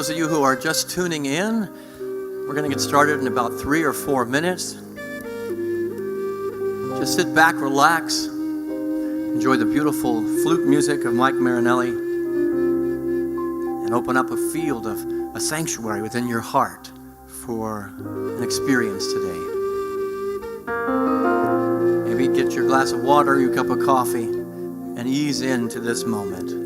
those of you who are just tuning in, we're going to get started in about 3 or 4 minutes. Just sit back, relax, enjoy the beautiful flute music of Mike Marinelli, and open up a field of a sanctuary within your heart for an experience today. Maybe get your glass of water, your cup of coffee, and ease into this moment.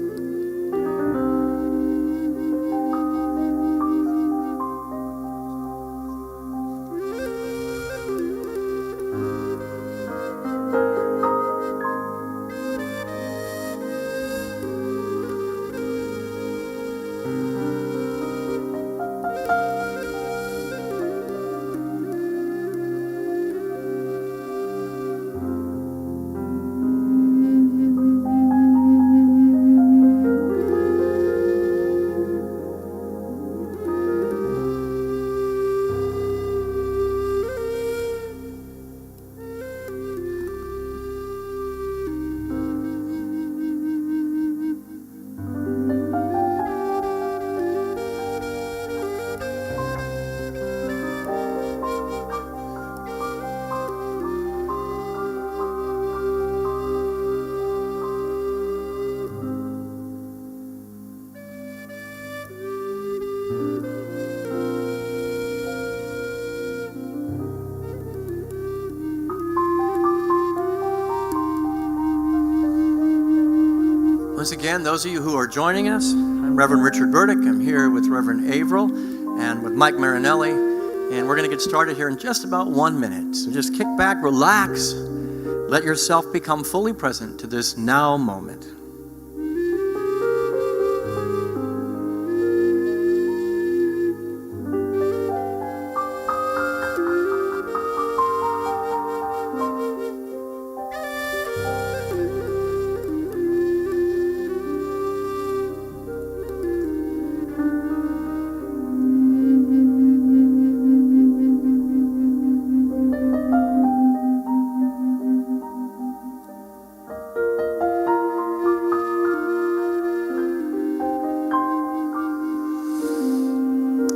Once again, those of you who are joining us, I'm Reverend Richard Burdick. I'm here with Reverend Avril and with Mike Marinelli, and we're going to get started here in just about 1 minute. So just kick back, relax, let yourself become fully present to this now moment.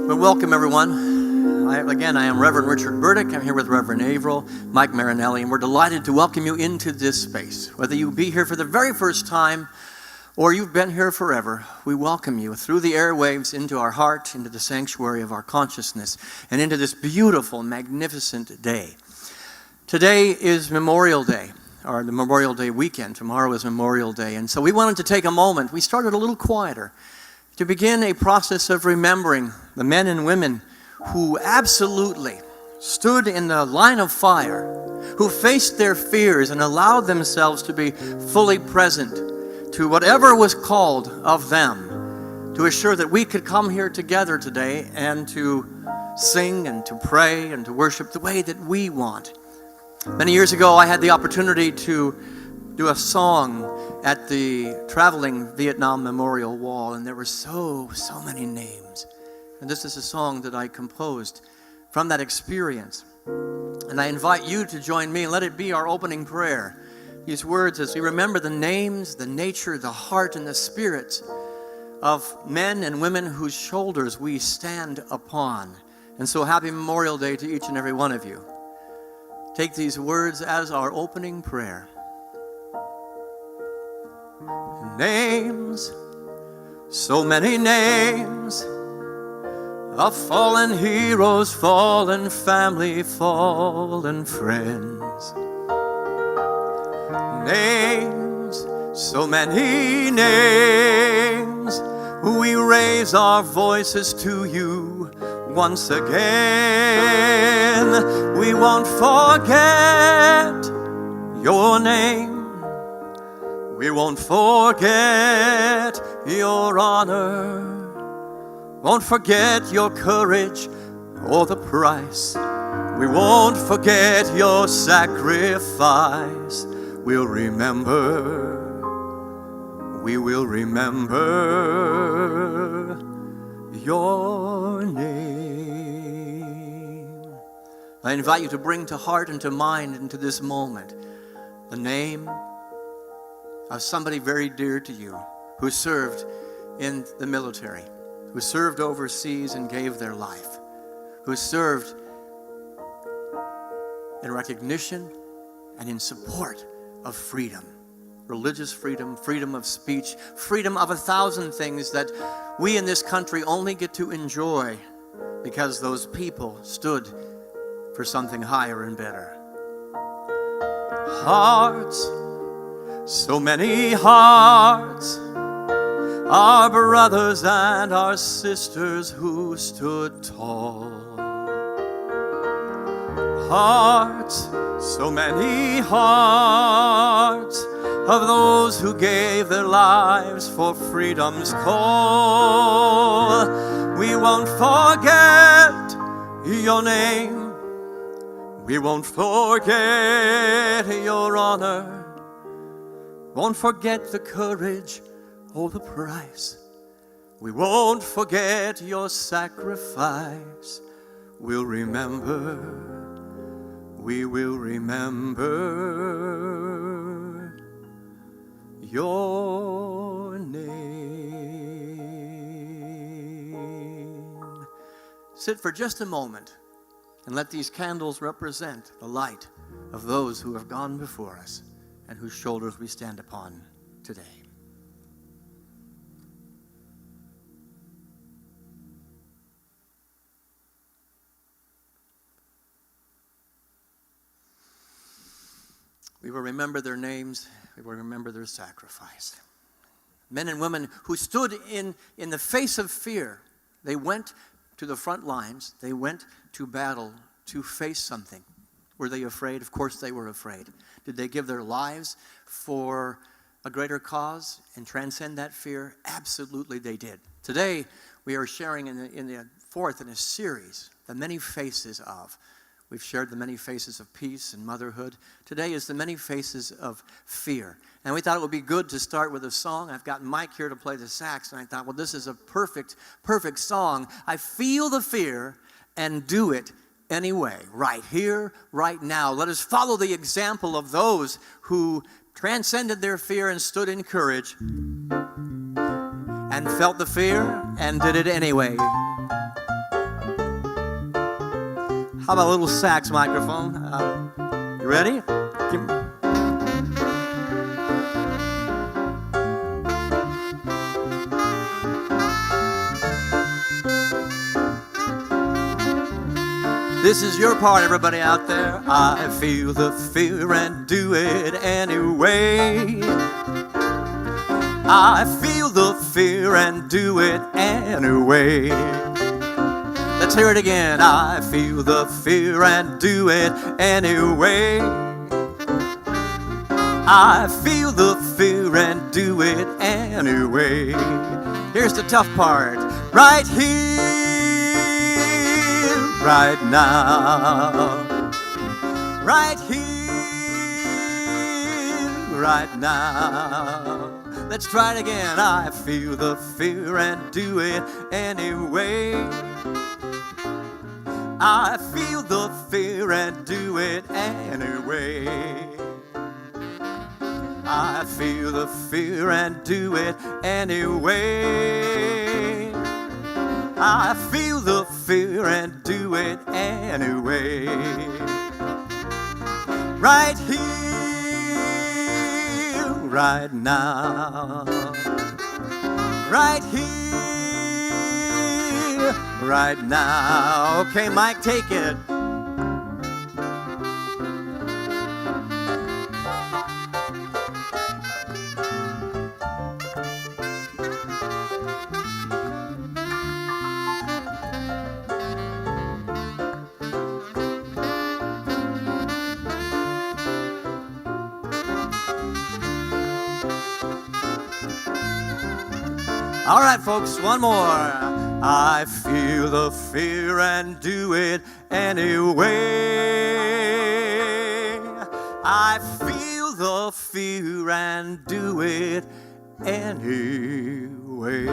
Welcome, everyone. I am Reverend Richard Burdick. I'm here with Reverend Avril, Mike Marinelli, and we're delighted to welcome you into this space. Whether you be here for the very first time or you've been here forever, we welcome you through the airwaves into our heart, into the sanctuary of our consciousness, and into this beautiful, magnificent day. Today is Memorial Day, or the Memorial Day weekend. Tomorrow is Memorial Day, and so we wanted to take a moment. We started a little quieter to begin a process of remembering the men and women who absolutely stood in the line of fire, who faced their fears and allowed themselves to be fully present to whatever was called of them, to assure that we could come here together today and to sing and to pray and to worship the way that we want. Many years ago, I had the opportunity to do a song at the traveling Vietnam Memorial Wall, and there were so many names. And this is a song that I composed from that experience. And I invite you to join me and let it be our opening prayer. These words as we remember the names, the nature, the heart, and the spirits of men and women whose shoulders we stand upon. And so happy Memorial Day to each and every one of you. Take these words as our opening prayer. Names, so many names of fallen heroes, fallen family, fallen friends. Names, so many names, we raise our voices to you once again. We won't forget your name. We won't forget your honor, won't forget your courage or the price. We won't forget your sacrifice. We will remember your name. I invite you to bring to heart and to mind into this moment the name of somebody very dear to you who served in the military. who served overseas and gave their life, who served in recognition and in support of freedom, religious freedom, freedom of speech, freedom of 1,000 things that we in this country only get to enjoy because those people stood for something higher and better. Hearts, so many hearts, our brothers and our sisters who stood tall. Hearts, so many hearts of those who gave their lives for freedom's call. We won't forget your name. We won't forget your honor. Won't forget the courage or the price. We won't forget your sacrifice. We'll remember. We will remember your name. Sit for just a moment and let these candles represent the light of those who have gone before us and whose shoulders we stand upon today. We will remember their names. We will remember their sacrifice. Men and women who stood in the face of fear. They went to the front lines. They went to battle to face something. Were they afraid? Of course they were afraid. Did they give their lives for a greater cause and transcend that fear? Absolutely they did. Today we are sharing in the fourth in a series, the many faces of. We've shared the many faces of peace and motherhood. Today is the many faces of fear. And we thought it would be good to start with a song. I've got Mike here to play the sax, and I thought, well, this is a perfect song. I feel the fear and do it anyway, right here, right now. Let us follow the example of those who transcended their fear and stood in courage and felt the fear and did it anyway. How about a little sax microphone? You ready? This is your part, everybody out there. I feel the fear and do it anyway. I feel the fear and do it anyway. Let's hear it again. I feel the fear and do it anyway. I feel the fear and do it anyway. Here's the tough part. Right here, right now. Right here, right now. Let's try it again. I feel the fear and do it anyway. I feel the fear and do it anyway. I feel the fear and do it anyway. I feel the fear and do it anyway. Right here, right now. Right here, right now. Okay, Mike, take it. All right, folks, one more. I feel the fear and do it anyway. I feel the fear and do it anyway.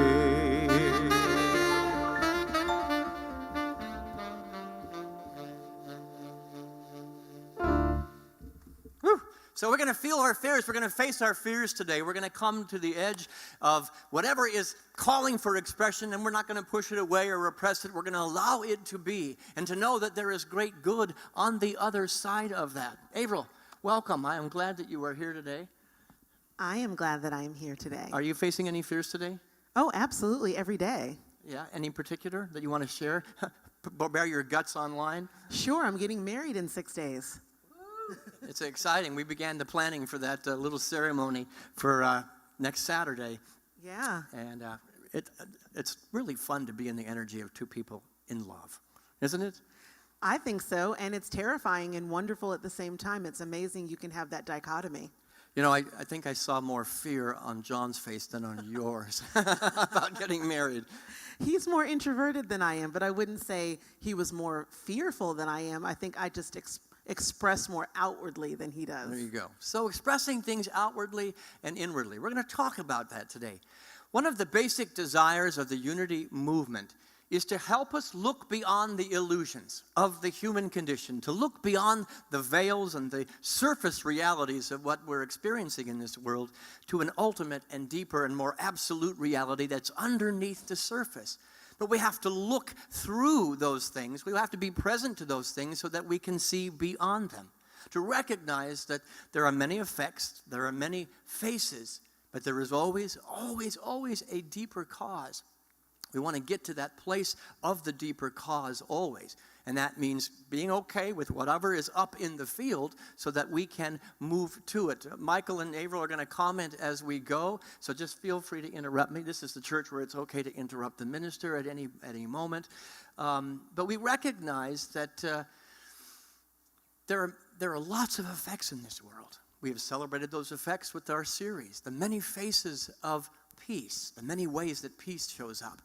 Whew. So So we're going to feel our fears. We're going to face our fears today. We're going to come to the edge of whatever is calling for expression, and we're not going to push it away or repress it. We're going to allow it to be, and to know that there is great good on the other side of that. Avril, welcome. I am glad that you are here today. I am glad that I am here today. Are you facing any fears today? Oh, absolutely, every day. Yeah, any particular that you want to share? Bare your guts online? Sure, I'm getting married in 6 days. It's exciting. We began the planning for that little ceremony for next Saturday. Yeah. And it's really fun to be in the energy of two people in love, isn't it? I think so, and it's terrifying and wonderful at the same time. It's amazing you can have that dichotomy. You know, I think I saw more fear on John's face than on yours about getting married. He's more introverted than I am, but I wouldn't say he was more fearful than I am. I think I just express more outwardly than he does. There you go. So expressing things outwardly and inwardly. We're going to talk about that today. One of the basic desires of the unity movement is to help us look beyond the illusions of the human condition, to look beyond the veils and the surface realities of what we're experiencing in this world to an ultimate and deeper and more absolute reality that's underneath the surface. But we have to look through those things. We have to be present to those things so that we can see beyond them, to recognize that there are many effects, there are many faces, but there is always, always, always a deeper cause. We want to get to that place of the deeper cause always. And that means being okay with whatever is up in the field so that we can move to it. Michael and Avril are going to comment as we go, so just feel free to interrupt me. This is the church where it's okay to interrupt the minister at any moment. But we recognize that there are lots of effects in this world. We have celebrated those effects with our series, the many faces of peace, the many ways that peace shows up.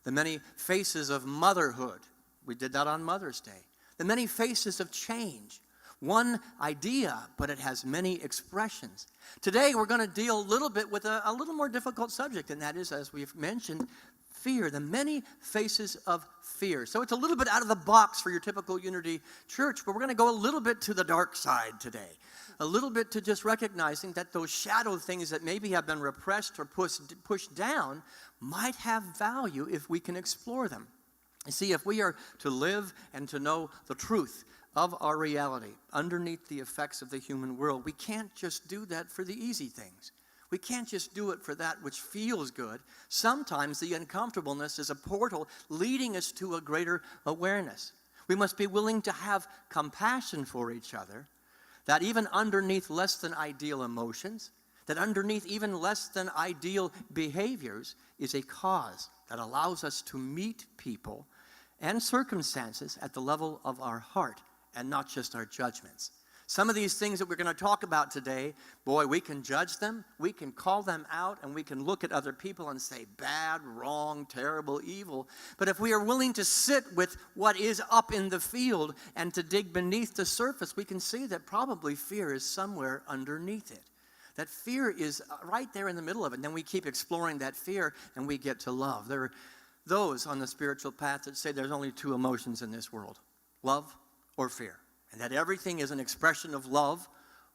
The many faces of motherhood. We did that on Mother's Day. The many faces of change. One idea, but it has many expressions. Today, we're going to deal a little bit with a little more difficult subject, and that is, as we've mentioned, fear. The many faces of fear. So it's a little bit out of the box for your typical Unity church, but we're going to go a little bit to the dark side today. A little bit to just recognizing that those shadow things that maybe have been repressed or pushed down might have value if we can explore them. You see, if we are to live and to know the truth of our reality underneath the effects of the human world, we can't just do that for the easy things. We can't just do it for that which feels good. Sometimes the uncomfortableness is a portal leading us to a greater awareness. We must be willing to have compassion for each other, that even underneath less than ideal emotions, that underneath even less than ideal behaviors is a cause that allows us to meet people and circumstances at the level of our heart and not just our judgments. Some of these things that we're going to talk about today, boy, we can judge them, we can call them out, and we can look at other people and say bad, wrong, terrible, evil. But if we are willing to sit with what is up in the field and to dig beneath the surface, we can see that probably fear is somewhere underneath it. That fear is right there in the middle of it. And then we keep exploring that fear and we get to love. There are those on the spiritual path that say there's only two emotions in this world, love or fear. And that everything is an expression of love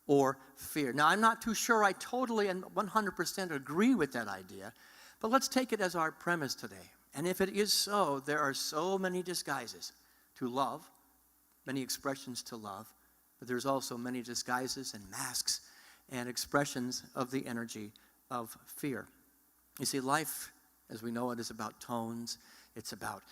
or fear. Now, I'm not too sure I totally and 100% agree with that idea, but let's take it as our premise today. And if it is so, there are so many disguises to love, many expressions to love, but there's also many disguises and masks and expressions of the energy of fear. You see, life, as we know it, is about tones. It's about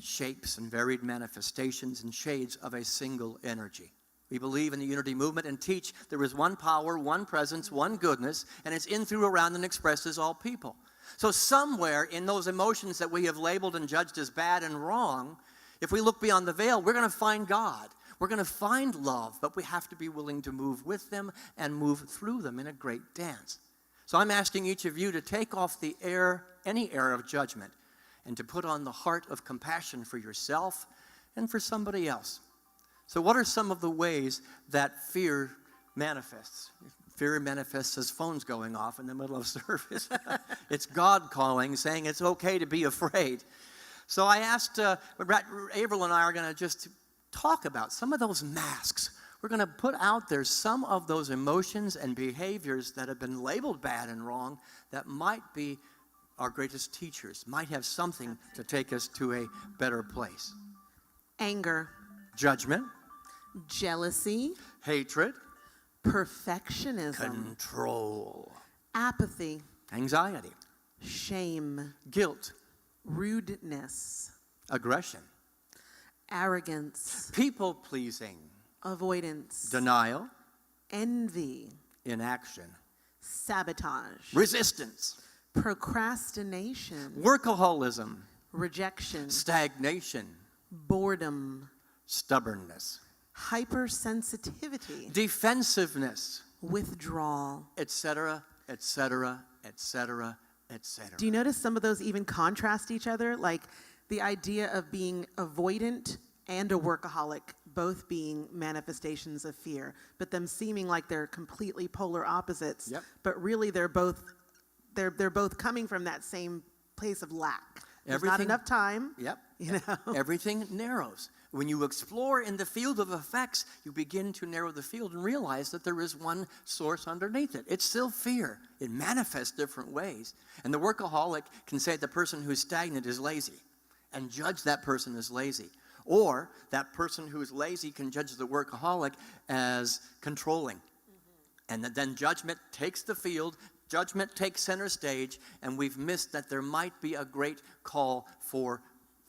shapes and varied manifestations and shades of a single energy. We believe in the unity movement and teach there is one power, one presence, one goodness, and it's in, through, around, and expresses all people. So somewhere in those emotions that we have labeled and judged as bad and wrong, if we look beyond the veil, we're going to find God. We're going to find love, but we have to be willing to move with them and move through them in a great dance. So I'm asking each of you to take off the air, any air of judgment, and to put on the heart of compassion for yourself and for somebody else. So what are some of the ways that fear manifests? Fear manifests as phones going off in the middle of service. It's God calling, saying it's okay to be afraid. So I asked, Avril and I are going to just talk about some of those masks. we're going to put out there some of those emotions and behaviors that have been labeled bad and wrong that might be our greatest teachers, might have something to take us to a better place. Anger, Judgment, jealousy, hatred, perfectionism, control, apathy, anxiety, shame, guilt, rudeness, aggression, arrogance, people-pleasing, avoidance, denial, envy, inaction, sabotage, resistance, procrastination, workaholism, rejection, stagnation, boredom, stubbornness, hypersensitivity, defensiveness, withdrawal. etc., etc., etc., etc. Do you notice some of those even contrast each other? Like the idea of being avoidant and a workaholic, both being manifestations of fear, but them seeming like they're completely polar opposites. Yep. But really they're both coming from that same place of lack. There's not Everything- enough time. Yep. You know? Everything narrows. When you explore in the field of effects, you begin to narrow the field and realize that there is one source underneath it. It's still fear. It manifests different ways. And the workaholic can say the person who's stagnant is lazy and judge that person as lazy. Or that person who is lazy can judge the workaholic as controlling. And then judgment takes the field, judgment takes center stage, and we've missed that there might be a great call for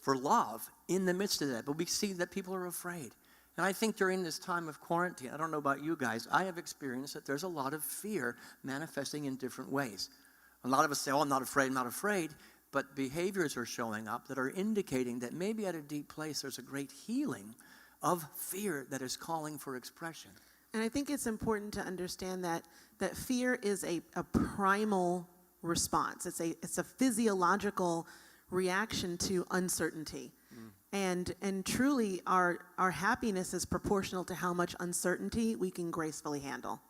love in the midst of that. But we see that people are afraid. And I think during this time of quarantine, I don't know about you guys, I have experienced that there's a lot of fear manifesting in different ways. A lot of us say, oh, I'm not afraid, I'm not afraid. But behaviors are showing up that are indicating that maybe at a deep place there's a great healing of fear that is calling for expression. And I think it's important to understand that fear is a primal response. It's a physiological reaction to uncertainty. And truly our happiness is proportional to how much uncertainty we can gracefully handle.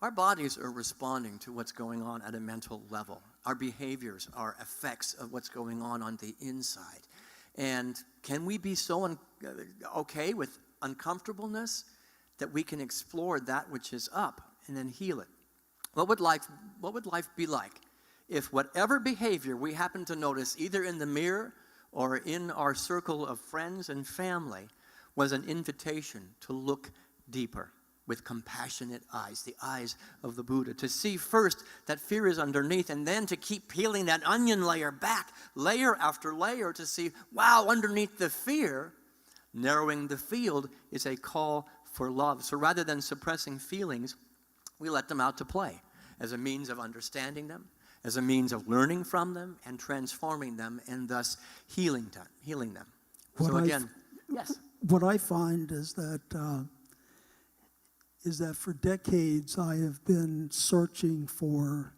Our bodies are responding to what's going on at a mental level. Our behaviors are effects of what's going on the inside. And can we be so okay with uncomfortableness that we can explore that which is up and then heal it? What would life be like if whatever behavior we happen to notice, either in the mirror or in our circle of friends and family, was an invitation to look deeper with compassionate eyes, the eyes of the Buddha, to see first that fear is underneath, and then to keep peeling that onion layer back, layer after layer, to see, wow, underneath the fear, narrowing the field is a call for love. So rather than suppressing feelings, we let them out to play as a means of understanding them, as a means of learning from them and transforming them, and thus healing them. Yes. What I find is that for decades I have been searching for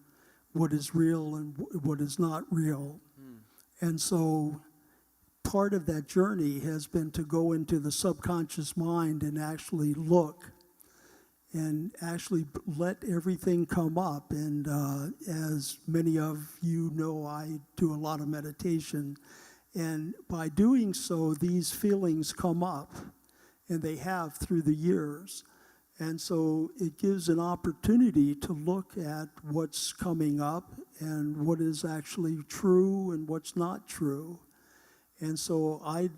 what is real and what is not real. And so part of that journey has been to go into the subconscious mind and actually look and actually let everything come up. And as many of you know, I do a lot of meditation. And by doing so, these feelings come up, and they have through the years. And so it gives an opportunity to look at what's coming up and what is actually true and what's not true. And so I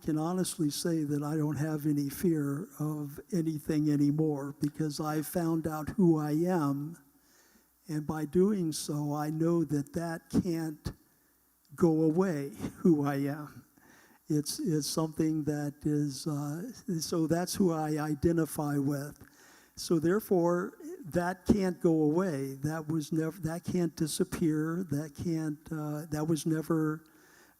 can honestly say that I don't have any fear of anything anymore, because I found out who I am. And by doing so, I know that can't go away, who I am. It's something that is, so that's who I identify with. So therefore, that can't go away. That can't disappear. That was never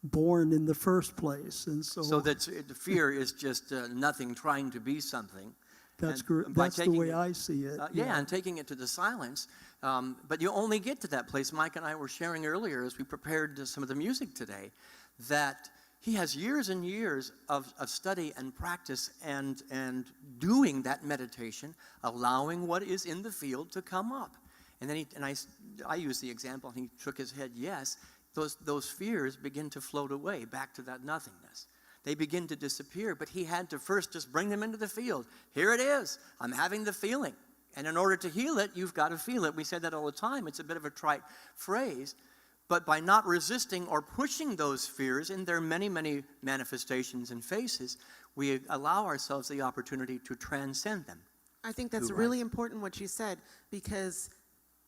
born in the first place. And so that the fear is just nothing trying to be something. That's the way I see it. And taking it to the silence. But you only get to that place. Mike and I were sharing earlier as we prepared some of the music today, that he has years and years of study and practice and doing that meditation, allowing what is in the field to come up. And then I used the example, and he shook his head, yes. Those fears begin to float away back to that nothingness. they begin to disappear. But he had to first just bring them into the field. Here it is. I'm having the feeling. And in order to heal it, you've got to feel it. We say that all the time. It's a bit of a trite phrase. But by not resisting or pushing those fears in their many, many manifestations and faces, we allow ourselves the opportunity to transcend them. I think that's really important what you said, because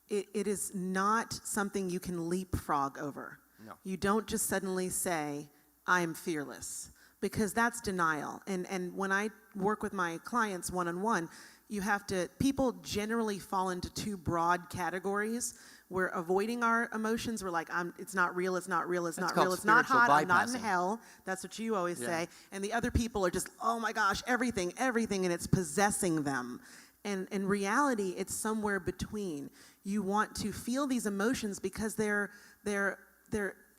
it is not something you can leapfrog over. No. You don't just suddenly say, I'm fearless, because that's denial. And when I work with my clients one-on-one, people generally fall into two broad categories. We're avoiding our emotions. We're like, it's not real, it's not real, it's not real, it's not hot, I'm not in hell. That's what you always say. And the other people are just, oh my gosh, everything, and it's possessing them. And in reality, it's somewhere between. You want to feel these emotions because they're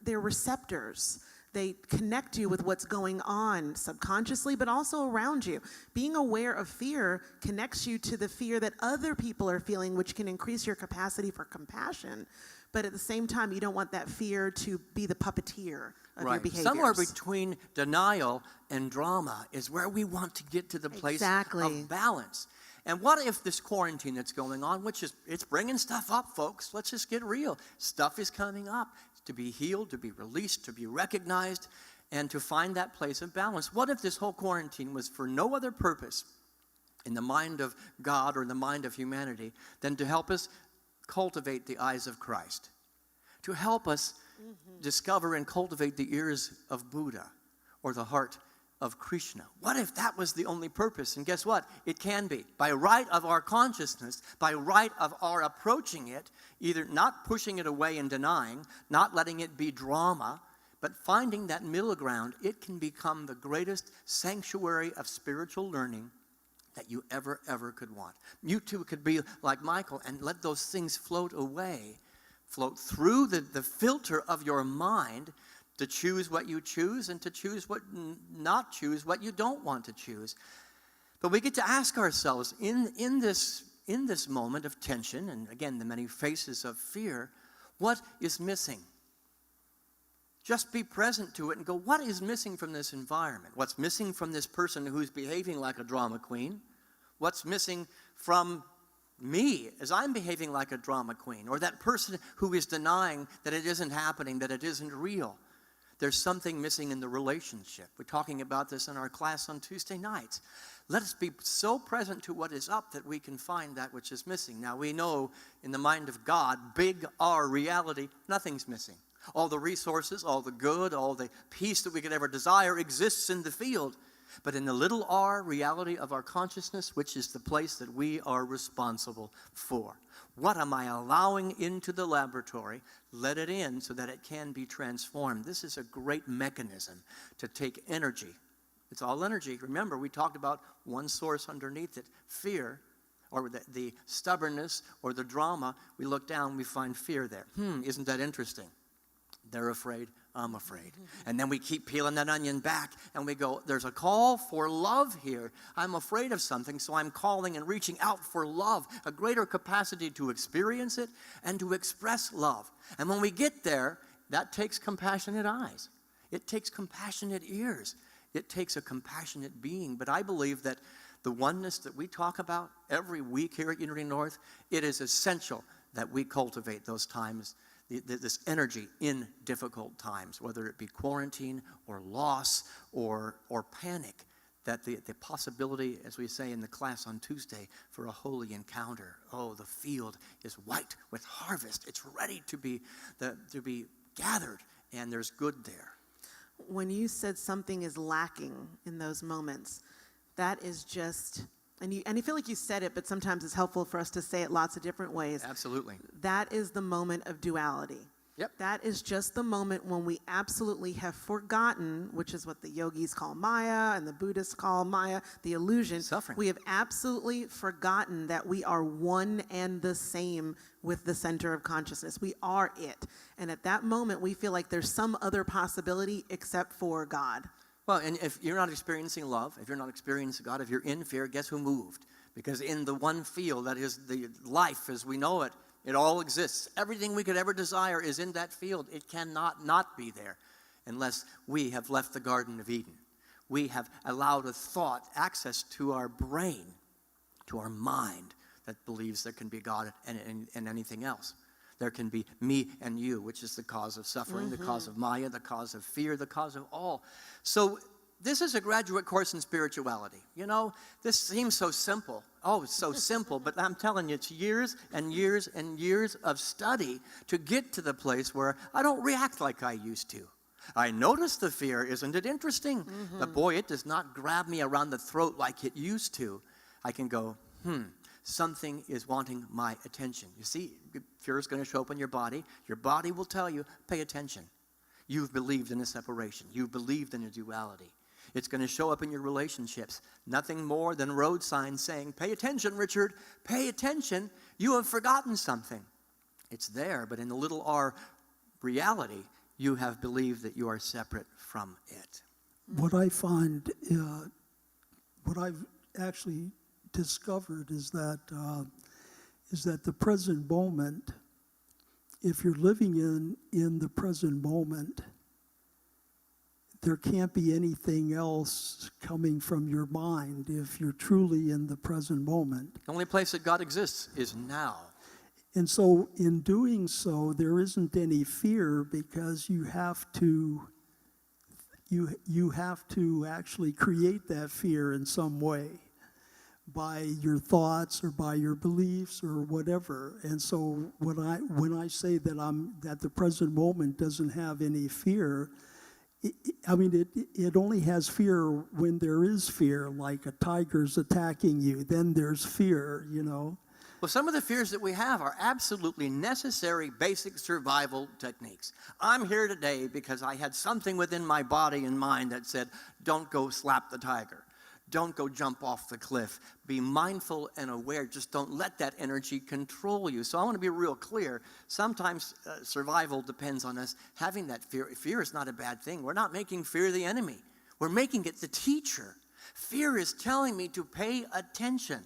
receptors. They connect you with what's going on subconsciously, but also around you. Being aware of fear connects you to the fear that other people are feeling, which can increase your capacity for compassion. But at the same time, you don't want that fear to be the puppeteer of your behaviors. Somewhere between denial and drama is where we want to get to the place of balance. And what if this quarantine that's going on, it's bringing stuff up, folks. Let's just get real. Stuff is coming up. To be healed, to be released, to be recognized, and to find that place of balance. What if this whole quarantine was for no other purpose in the mind of God or in the mind of humanity than to help us cultivate the eyes of Christ, to help us discover and cultivate the ears of Buddha or the heart of Krishna? What if that was the only purpose? And guess what? It can be. By right of our consciousness, by right of our approaching it, either not pushing it away and denying, not letting it be drama, but finding that middle ground, it can become the greatest sanctuary of spiritual learning that you ever could want. You too could be like Michael and let those things float away, float through the filter of your mind, to choose what you choose and to choose what not choose what you don't want to choose. But we get to ask ourselves in this moment of tension, and again the many faces of fear, what is missing? Just be present to it and go, what is missing from this environment? What's missing from this person who's behaving like a drama queen? What's missing from me as I'm behaving like a drama queen? Or that person who is denying that it isn't happening, that it isn't real? There's something missing in the relationship. We're talking about this in our class on Tuesday nights. Let us be so present to what is up that we can find that which is missing. Now we know in the mind of God, big R reality, nothing's missing. All the resources, all the good, all the peace that we could ever desire exists in the field. But in the little r reality of our consciousness, which is the place that we are responsible for. What am I allowing into the laboratory? Let it in so that it can be transformed. This is a great mechanism to take energy. It's all energy. Remember, we talked about one source underneath it, fear, or the stubbornness or the drama. We look down, we find fear there. Isn't that interesting? They're afraid, I'm afraid. And then we keep peeling that onion back and we go, there's a call for love here. I'm afraid of something, so I'm calling and reaching out for love, a greater capacity to experience it and to express love. And when we get there, that takes compassionate eyes. It takes compassionate ears. It takes a compassionate being. But I believe that the oneness that we talk about every week here at Unity North, it is essential that we cultivate those times, this energy in difficult times, whether it be quarantine or loss or panic, that the possibility, as we say in the class on Tuesday, for a holy encounter. Oh, the field is white with harvest. It's ready to be gathered, and there's good there. When you said something is lacking in those moments, that is just... And I feel like you said it, but sometimes it's helpful for us to say it lots of different ways. Absolutely. That is the moment of duality. Yep. That is just the moment when we absolutely have forgotten, which is what the yogis call Maya and the Buddhists call Maya, the illusion. Suffering. We have absolutely forgotten that we are one and the same with the center of consciousness. We are it. And at that moment, we feel like there's some other possibility except for God. Well, and if you're not experiencing love, if you're not experiencing God, if you're in fear, guess who moved? Because in the one field, that is the life as we know it, it all exists. Everything we could ever desire is in that field. It cannot not be there unless we have left the Garden of Eden. We have allowed a thought access to our brain, to our mind, that believes there can be God and anything else. There can be me and you, which is the cause of suffering, the cause of Maya, the cause of fear, the cause of all. So this is a graduate course in spirituality. You know, this seems so simple. Oh, it's so simple, but I'm telling you, it's years and years and years of study to get to the place where I don't react like I used to. I notice the fear, isn't it interesting? But boy, it does not grab me around the throat like it used to. I can go, something is wanting my attention. You see, fear is going to show up in your body. Your body will tell you, pay attention. You've believed in a separation. You've believed in a duality. It's going to show up in your relationships. Nothing more than road signs saying, pay attention, Richard, pay attention. You have forgotten something. It's there, but in the little r reality, you have believed that you are separate from it. What I find, what I've actually discovered is that the present moment, if you're living in the present moment, there can't be anything else coming from your mind if you're truly in the present moment. The only place that God exists is now. And so in doing so, there isn't any fear because you have to actually create that fear in some way by your thoughts or by your beliefs or whatever. And so when I say that the present moment doesn't have any fear, it only has fear when there is fear, like a tiger's attacking you. Then there's fear, you know. Well, some of the fears that we have are absolutely necessary basic survival techniques. I'm here today because I had something within my body and mind that said, don't go slap the tiger. Don't go jump off the cliff. Be mindful and aware. Just don't let that energy control you. So I want to be real clear. Sometimes survival depends on us having that fear. Fear is not a bad thing. We're not making fear the enemy. We're making it the teacher. Fear is telling me to pay attention.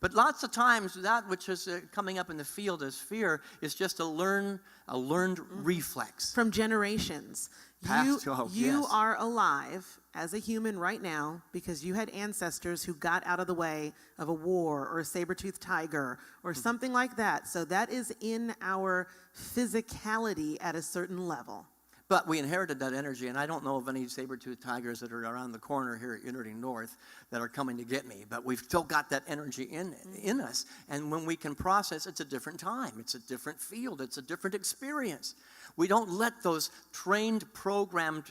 But lots of times that which is coming up in the field as fear is just a learned reflex. From generations. You yes. are alive as a human right now because you had ancestors who got out of the way of a war or a saber-toothed tiger or something like that. So that is in our physicality at a certain level. But we inherited that energy, and I don't know of any saber-toothed tigers that are around the corner here at Unity North that are coming to get me. But we've still got that energy in us. And when we can process, it's a different time. It's a different field. It's a different experience. We don't let those trained, programmed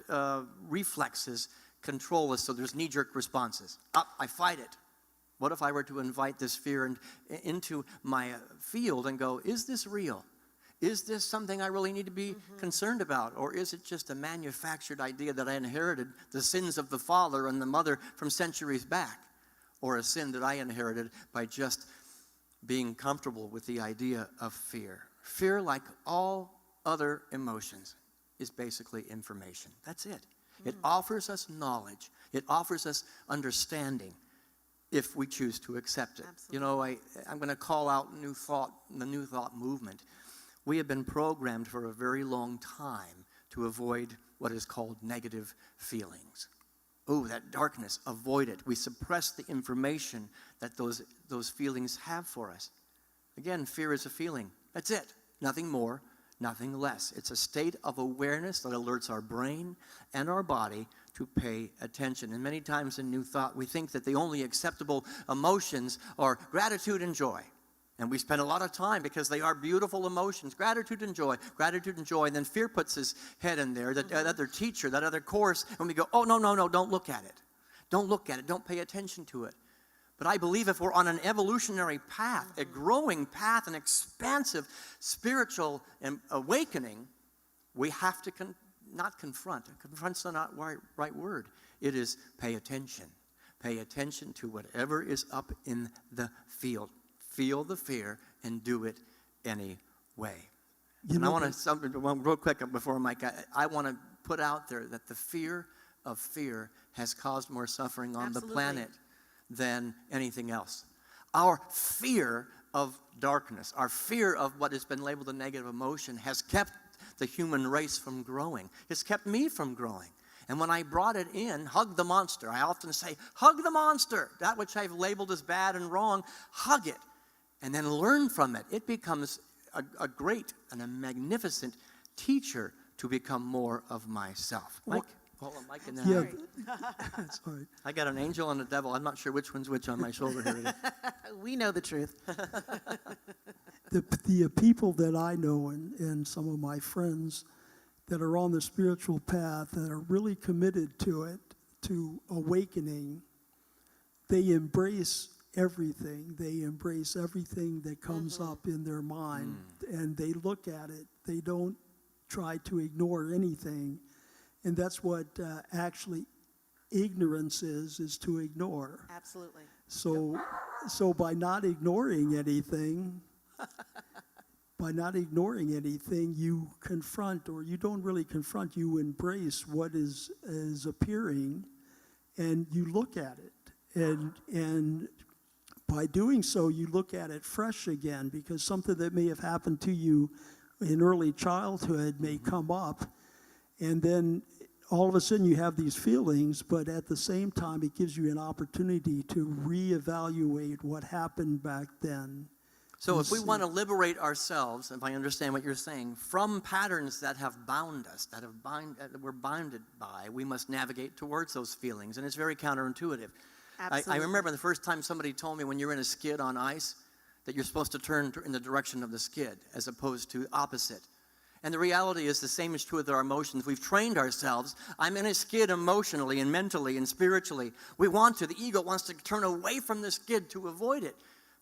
reflexes control us so there's knee-jerk responses. I fight it. What if I were to invite this fear into my field and go, is this real? Is this something I really need to be concerned about? Or is it just a manufactured idea that I inherited the sins of the father and the mother from centuries back? Or a sin that I inherited by just being comfortable with the idea of fear? Fear, like all other emotions, is basically information. That's it. It offers us knowledge. It offers us understanding if we choose to accept it. Absolutely. You know, I'm going to call out the New Thought movement. We have been programmed for a very long time to avoid what is called negative feelings. Oh, that darkness, avoid it. We suppress the information that those feelings have for us. Again, fear is a feeling. That's it. Nothing more, nothing less. It's a state of awareness that alerts our brain and our body to pay attention. And many times in New Thought, we think that the only acceptable emotions are gratitude and joy. And we spend a lot of time because they are beautiful emotions, gratitude and joy. And then fear puts his head in there, that other teacher, that other course, and we go, oh, no, don't look at it. Don't look at it. Don't pay attention to it. But I believe if we're on an evolutionary path, a growing path, an expansive spiritual awakening, we have to not confront. Confront's the not right word. It is pay attention. Pay attention to whatever is up in the field. Feel the fear and do it anyway. And I want to, real quick before Mike, I want to put out there that the fear of fear has caused more suffering on the planet than anything else. Our fear of darkness, our fear of what has been labeled a negative emotion has kept the human race from growing. It's kept me from growing. And when I brought it in, hug the monster. I often say, hug the monster. That which I've labeled as bad and wrong, hug it. And then learn from it. It becomes a great and a magnificent teacher to become more of myself. Mike? Hold on, Mike. Yeah, that's all right. I got an angel and a devil. I'm not sure which one's which on my shoulder here. We know the truth. The people that I know and some of my friends that are on the spiritual path that are really committed to it, to awakening, they embrace everything. They embrace everything that comes up in their mind, and they look at it. They don't try to ignore anything, and that's what actually ignorance is to ignore. Absolutely. So by not ignoring anything, you confront, or you don't really confront, you embrace what is appearing, and you look at it, and by doing so, you look at it fresh again, because something that may have happened to you in early childhood may come up, and then all of a sudden you have these feelings, but at the same time it gives you an opportunity to reevaluate what happened back then. So if we want to liberate ourselves, if I understand what you're saying, from patterns that have bound us, that we're bounded by, we must navigate towards those feelings, and it's very counterintuitive. I remember the first time somebody told me when you're in a skid on ice that you're supposed to turn in the direction of the skid as opposed to opposite. And the reality is the same is true with our emotions. We've trained ourselves. I'm in a skid emotionally and mentally and spiritually. The ego wants to turn away from the skid to avoid it.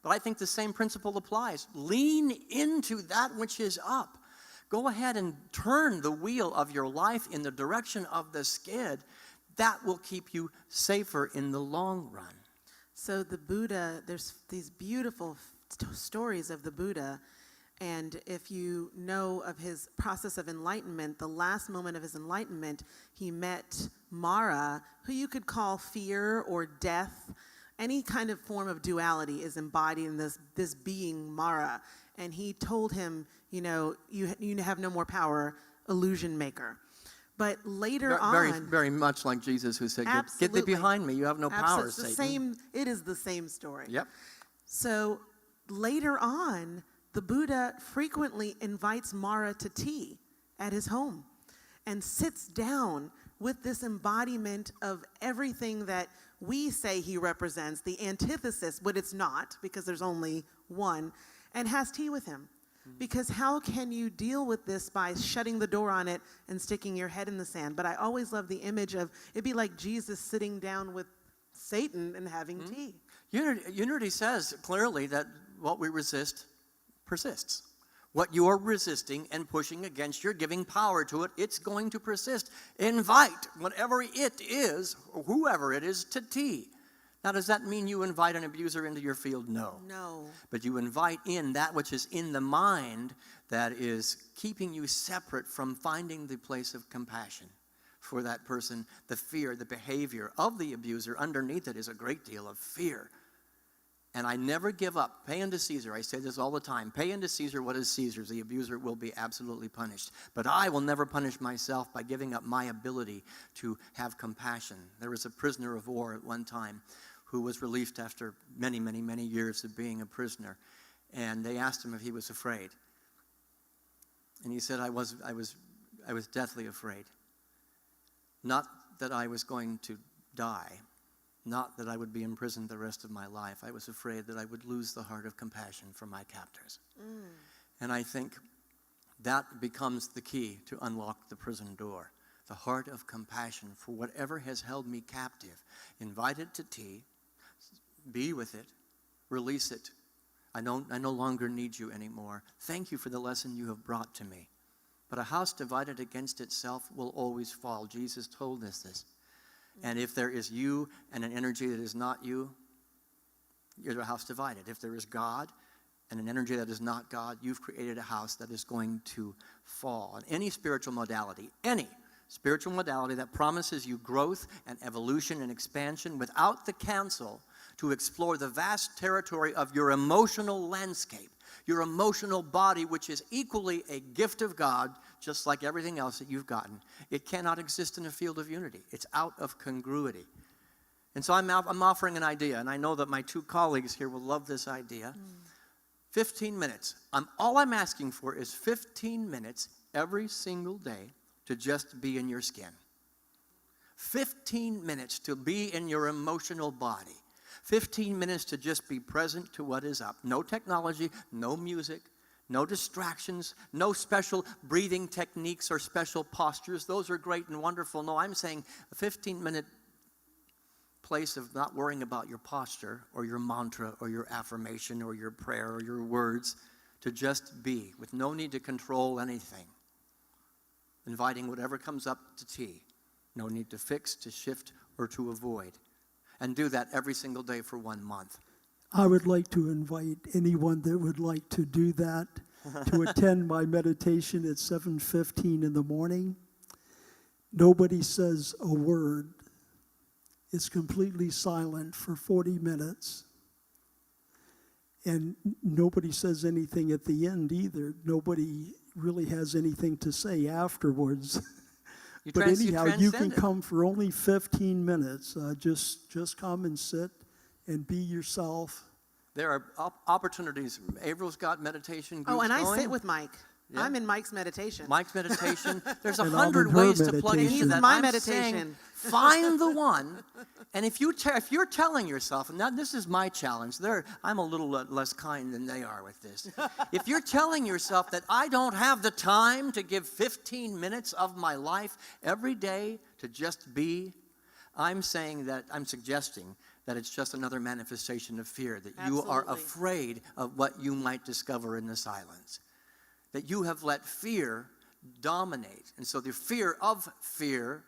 But I think the same principle applies. Lean into that which is up. Go ahead and turn the wheel of your life in the direction of the skid. That will keep you safer in the long run. So the Buddha, there's these beautiful stories of the Buddha, and if you know of his process of enlightenment, the last moment of his enlightenment, he met Mara, who you could call fear or death. Any kind of form of duality is embodied in this being Mara. And he told him, you have no more power, illusion maker. But later on, very much like Jesus, who said, "Get thee behind me, you have no power, Satan." It is the same story. Yep. So later on, the Buddha frequently invites Mara to tea at his home and sits down with this embodiment of everything that we say he represents, the antithesis, but it's not, because there's only one, and has tea with him. Because how can you deal with this by shutting the door on it and sticking your head in the sand? But I always love the image of, it'd be like Jesus sitting down with Satan and having tea. Unity says clearly that what we resist persists. What you're resisting and pushing against, you're giving power to it, it's going to persist. Invite whatever it is, or whoever it is, to tea. Now, does that mean you invite an abuser into your field? No. No. But you invite in that which is in the mind that is keeping you separate from finding the place of compassion for that person. The fear, the behavior of the abuser, underneath it is a great deal of fear. And I never give up. Pay unto Caesar. I say this all the time. Pay unto Caesar what is Caesar's. The abuser will be absolutely punished. But I will never punish myself by giving up my ability to have compassion. There was a prisoner of war at one time who was released after many, many, many years of being a prisoner. And they asked him if he was afraid. And he said, I was deathly afraid. Not that I was going to die. Not that I would be imprisoned the rest of my life. I was afraid that I would lose the heart of compassion for my captors. And I think that becomes the key to unlock the prison door. The heart of compassion for whatever has held me captive. Invite it to tea. Be with it. Release it. I no longer need you anymore. Thank you for the lesson you have brought to me. But a house divided against itself will always fall. Jesus told us this. And if there is you and an energy that is not you, you're a house divided. If there is God and an energy that is not God, you've created a house that is going to fall. And any spiritual modality that promises you growth and evolution and expansion without the counsel to explore the vast territory of your emotional landscape, your emotional body, which is equally a gift of God, just like everything else that you've gotten. It cannot exist in a field of unity. It's out of congruity. And so I'm offering an idea, and I know that my two colleagues here will love this idea. 15 minutes. All I'm asking for is 15 minutes every single day to just be in your skin. 15 minutes to be in your emotional body. 15 minutes to just be present to what is up. No technology, no music, no distractions, no special breathing techniques or special postures. Those are great and wonderful. No, I'm saying a 15-minute place of not worrying about your posture or your mantra or your affirmation or your prayer or your words, to just be with no need to control anything. Inviting whatever comes up to tea. No need to fix, to shift, or to avoid. And do that every single day for 1 month. I would like to invite anyone that would like to do that to attend my meditation at 7:15 in the morning. Nobody says a word. It's completely silent for 40 minutes. And nobody says anything at the end either. Nobody really has anything to say afterwards. But anyhow, you can come for only 15 minutes. Just come and sit and be yourself. There are opportunities. Avril's got meditation groups and I going. sit with Mike. Yeah. I'm in Mike's meditation. Mike's meditation. There's 100 ways to plug into that. My I'm meditation. saying, find the one. And if you're telling yourself, and now this is my challenge. I'm a little less kind than they are with this. If you're telling yourself that I don't have the time to give 15 minutes of my life every day to just be, I'm suggesting that it's just another manifestation of fear, that you are afraid of what you might discover in the silence. That you have let fear dominate. And so the fear of fear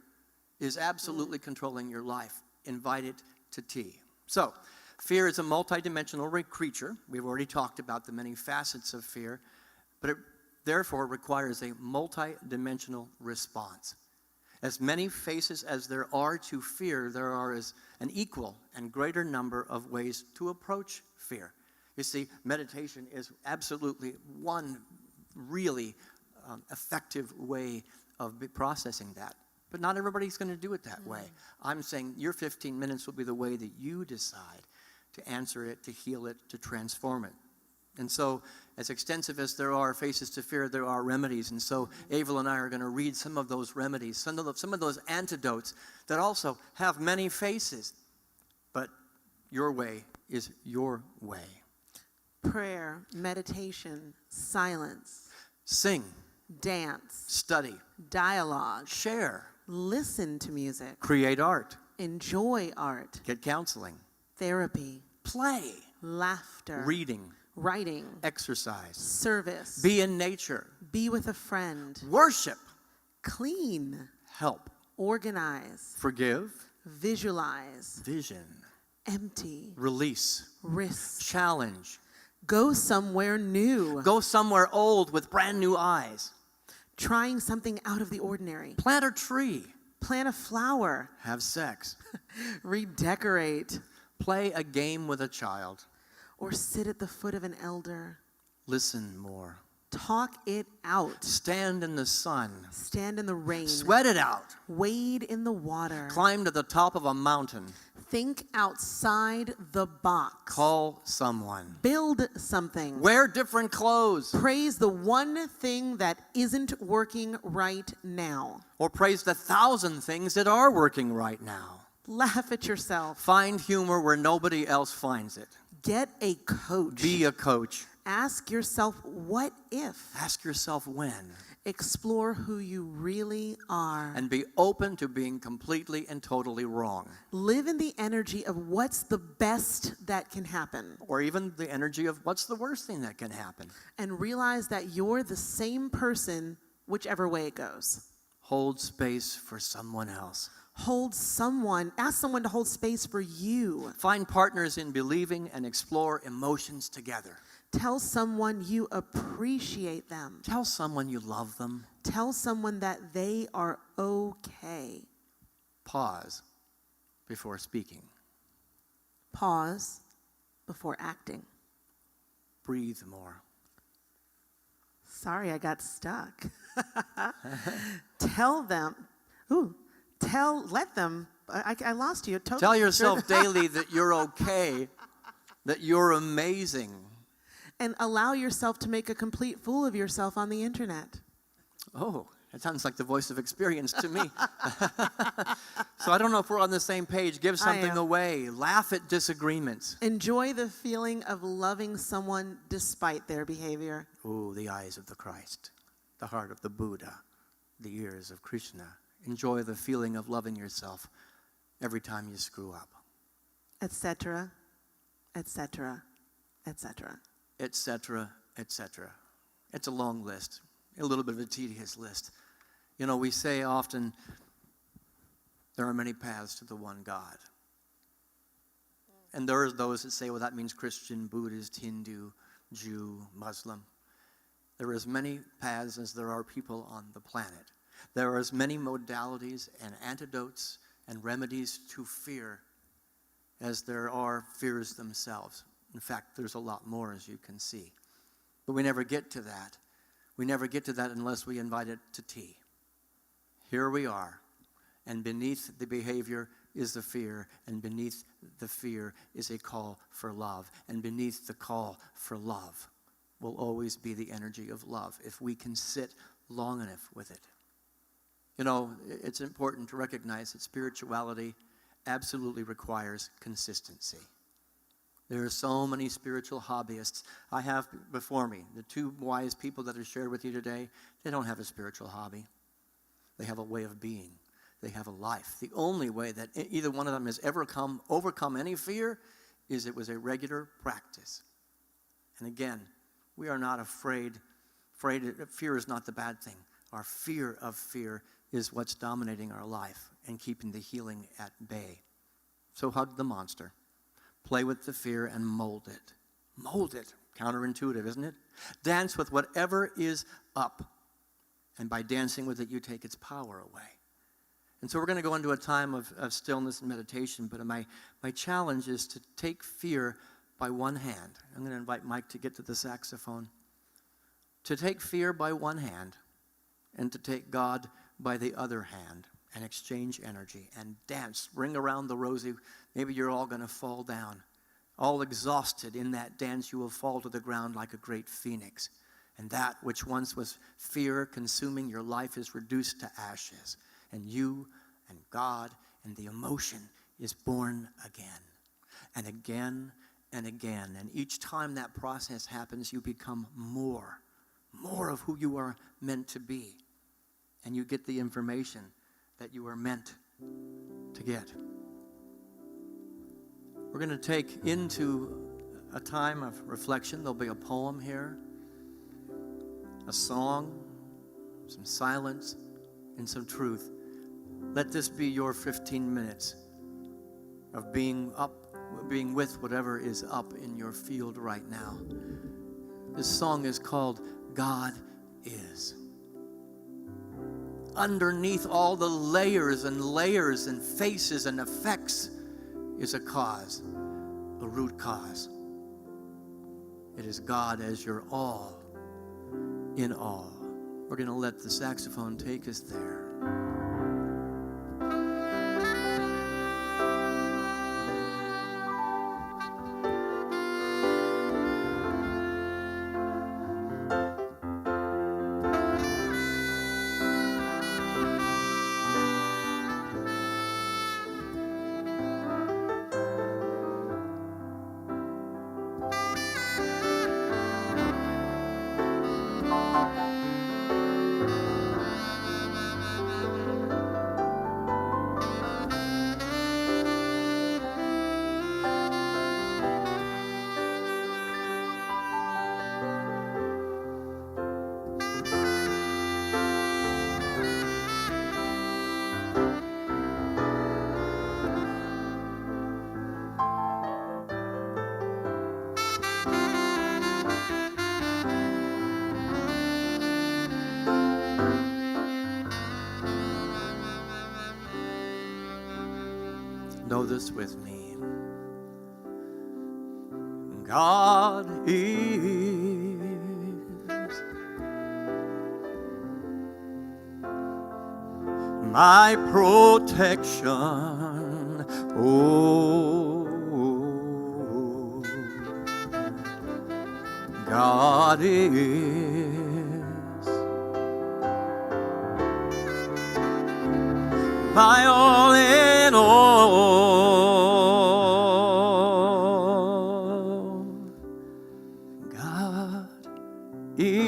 is absolutely controlling your life. Invite it to tea. So, fear is a multidimensional creature. We've already talked about the many facets of fear, but it therefore requires a multidimensional response. As many faces as there are to fear, there are an equal and greater number of ways to approach fear. You see, meditation is absolutely one really effective way of processing that. But not everybody's going to do it that way. I'm saying your 15 minutes will be the way that you decide to answer it, to heal it, to transform it. And so, as extensive as there are faces to fear, there are remedies. And so, Avril and I are going to read some of those remedies, some of those antidotes that also have many faces. But your way is your way. Prayer, meditation, silence. Sing. Dance. Study. Dialogue. Share. Listen to music. Create art. Enjoy art. Get counseling. Therapy. Play. Laughter. Reading. Writing. Exercise. Service. Be in nature. Be with a friend. Worship. Clean. Help. Organize. Forgive. Visualize. Vision. Empty. Release. Risk. Challenge. Go somewhere new. Go somewhere old with brand new eyes. Trying something out of the ordinary. Plant a tree. Plant a flower. Have sex. Redecorate. Play a game with a child. Or sit at the foot of an elder. Listen more. Talk it out. Stand in the sun. Stand in the rain. Sweat it out. Wade in the water. Climb to the top of a mountain. Think outside the box. Call someone. Build something. Wear different clothes. Praise the one thing that isn't working right now. Or praise the 1,000 things that are working right now. Laugh at yourself. Find humor where nobody else finds it. Get a coach. Be a coach. Ask yourself, what if? Ask yourself when. Explore who you really are. And be open to being completely and totally wrong. Live in the energy of what's the best that can happen. Or even the energy of what's the worst thing that can happen. And realize that you're the same person whichever way it goes. Hold space for someone else. Ask someone to hold space for you. Find partners in believing and explore emotions together. Tell someone you appreciate them. Tell someone you love them. Tell someone that they are okay. Pause before speaking. Pause before acting. Breathe more. Sorry, I got stuck. Let them, I lost you. Tell yourself daily that you're okay, that you're amazing. And allow yourself to make a complete fool of yourself on the internet. Oh, that sounds like the voice of experience to me. So I don't know if we're on the same page. Give something away. Laugh at disagreements. Enjoy the feeling of loving someone despite their behavior. Oh, the eyes of the Christ, the heart of the Buddha, the ears of Krishna. Enjoy the feeling of loving yourself every time you screw up. Etc., etc., etc. Etc., etc. It's a long list, a little bit of a tedious list. You know, we say often, there are many paths to the one God. And there are those that say, well, that means Christian, Buddhist, Hindu, Jew, Muslim. There are as many paths as there are people on the planet. There are as many modalities and antidotes and remedies to fear as there are fears themselves. In fact, there's a lot more, as you can see. But we never get to that. We never get to that unless we invite it to tea. Here we are, and beneath the behavior is the fear, and beneath the fear is a call for love, and beneath the call for love will always be the energy of love if we can sit long enough with it. You know, it's important to recognize that spirituality absolutely requires consistency. There are so many spiritual hobbyists. I have before me the two wise people that are shared with you today. They don't have a spiritual hobby. They have a way of being. They have a life. The only way that either one of them has ever overcome any fear is it was a regular practice. And again, we are not afraid. Fear is not the bad thing. Our fear of fear is what's dominating our life and keeping the healing at bay. So hug the monster. Play with the fear and mold it. Mold it. Counterintuitive, isn't it? Dance with whatever is up. And by dancing with it, you take its power away. And so we're going to go into a time of stillness and meditation, but my challenge is to take fear by one hand. I'm going to invite Mike to get to the saxophone. To take fear by one hand and to take God by the other hand and exchange energy and dance. Ring around the rosy. Maybe you're all going to fall down. All exhausted in that dance, you will fall to the ground like a great phoenix. And that which once was fear consuming your life is reduced to ashes. And you and God and the emotion is born again and again and again. And each time that process happens, you become more of who you are meant to be. And you get the information that you are meant to get. We're going to take into a time of reflection. There'll be a poem here, a song, some silence, and some truth. Let this be your 15 minutes of being with whatever is up in your field right now. This song is called God Is. Underneath all the layers and faces and effects is a cause, a root cause. It is God as your all in all. We're going to let the saxophone take us there. Know this with me. God is my protection. Oh, God is my all in all. God is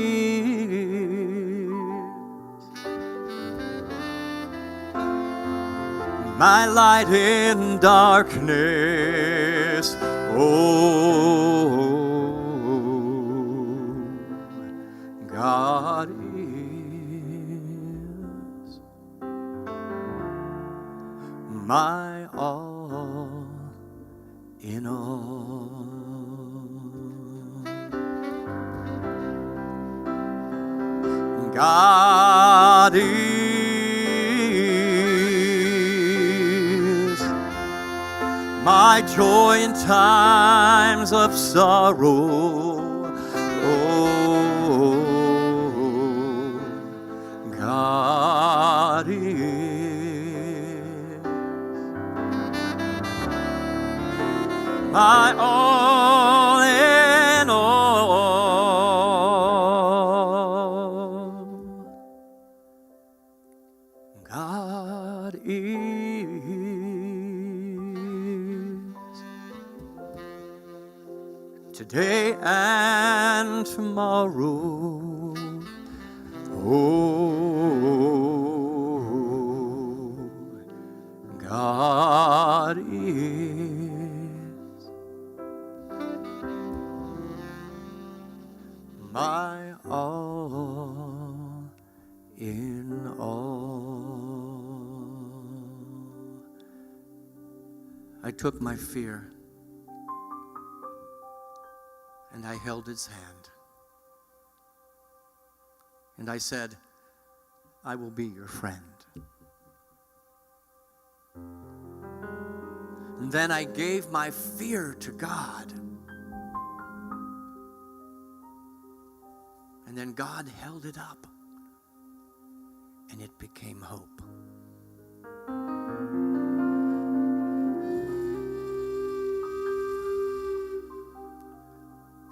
my light in darkness. Oh, God is my all in all. God is my joy in times of sorrow. Oh, God is my all in all. God is today and tomorrow. Oh, God is my all in all. I took my fear and I held its hand. And I said, I will be your friend. And then I gave my fear to God. And then God held it up. And it became hope.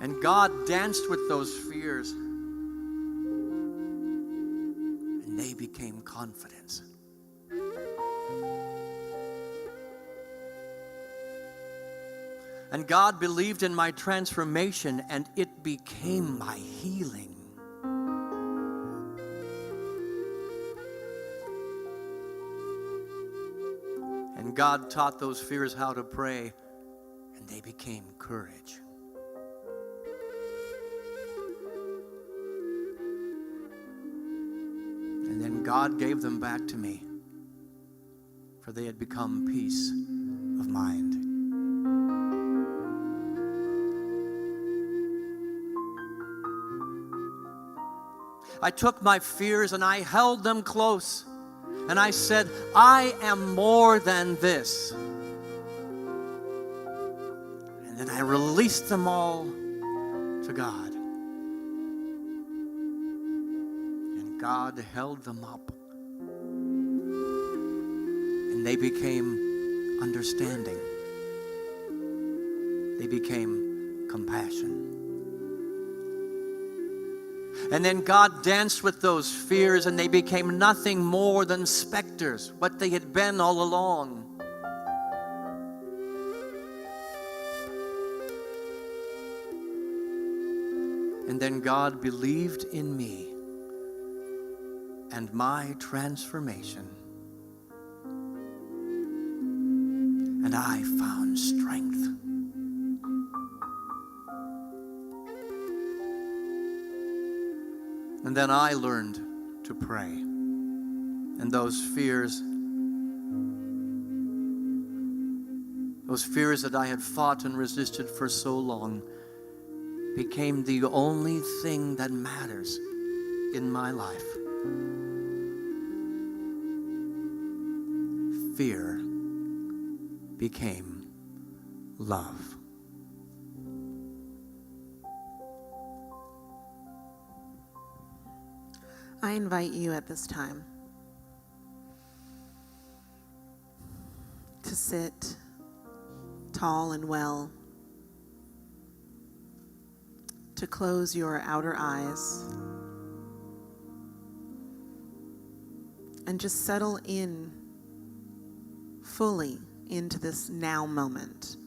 And God danced with those fears. And they became confidence. And God believed in my transformation, and it became my healing. And God taught those fears how to pray, and they became courage. And then God gave them back to me, for they had become peace of mind. I took my fears and I held them close. And I said, I am more than this. And then I released them all to God. And God held them up. And they became understanding. They became compassion. And then God danced with those fears, and they became nothing more than specters, what they had been all along. And then God believed in me and my transformation. And I found strength. And then I learned to pray. And those fears that I had fought and resisted for so long became the only thing that matters in my life. Fear became love. I invite you at this time to sit tall and well, to close your outer eyes, and just settle in fully into this now moment.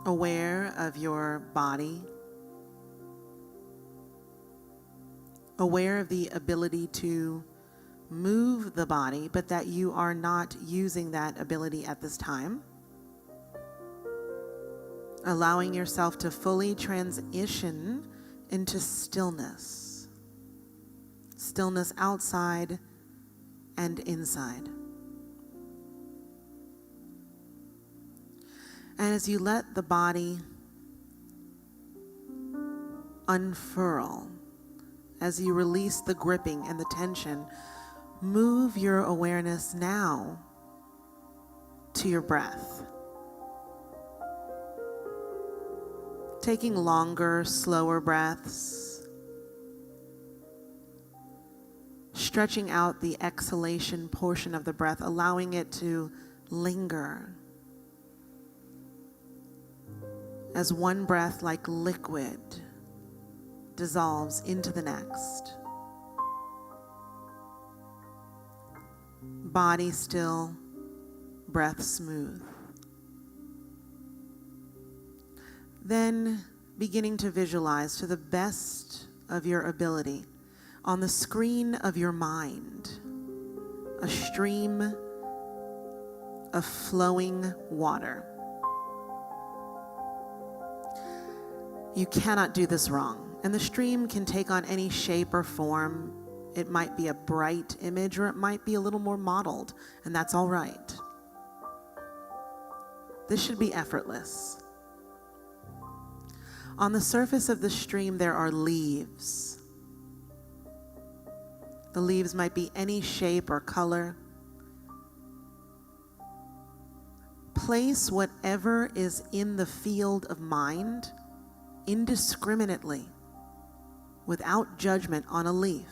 Aware of your body, aware of the ability to move the body, but that you are not using that ability at this time. Allowing yourself to fully transition into stillness. Stillness outside and inside. And as you let the body unfurl, as you release the gripping and the tension, move your awareness now to your breath. Taking longer, slower breaths. Stretching out the exhalation portion of the breath, allowing it to linger. As one breath, like liquid, dissolves into the next. Body still, breath smooth. Then beginning to visualize to the best of your ability on the screen of your mind a stream of flowing water. You cannot do this wrong, and the stream can take on any shape or form. It might be a bright image or it might be a little more modeled, and that's all right. This should be effortless. On the surface of the stream, there are leaves. The leaves might be any shape or color. Place whatever is in the field of mind indiscriminately, without judgment, on a leaf,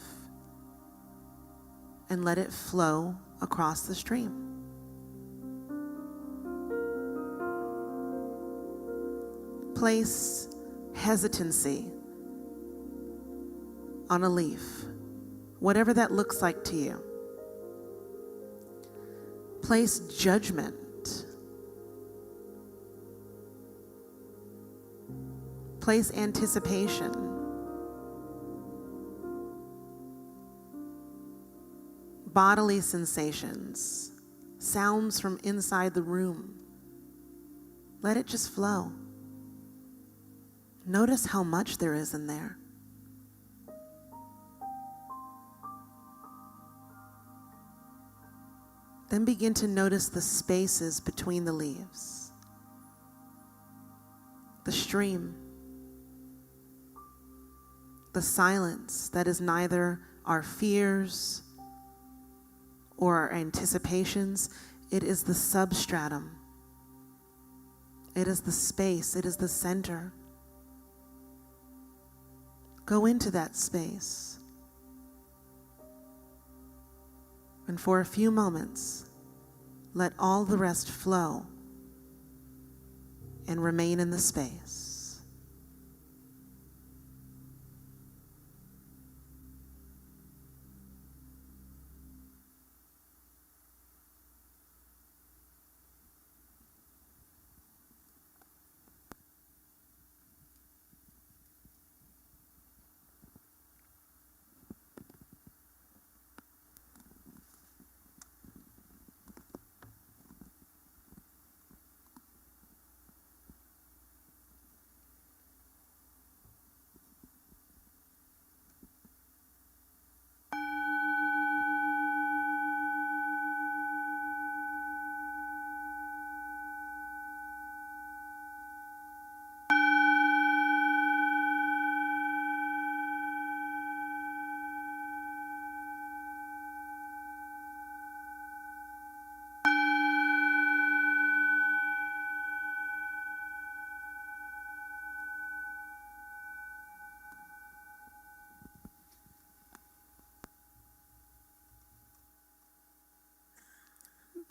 and let it flow across the stream. Place hesitancy on a leaf, whatever that looks like to you. Place judgment. Place anticipation. Bodily sensations, sounds from inside the room. Let it just flow. Notice how much there is in there. Then begin to notice the spaces between the leaves, the stream, the silence that is neither our fears or our anticipations. It is the substratum. It is the space. It is the center. Go into that space. And for a few moments, let all the rest flow and remain in the space.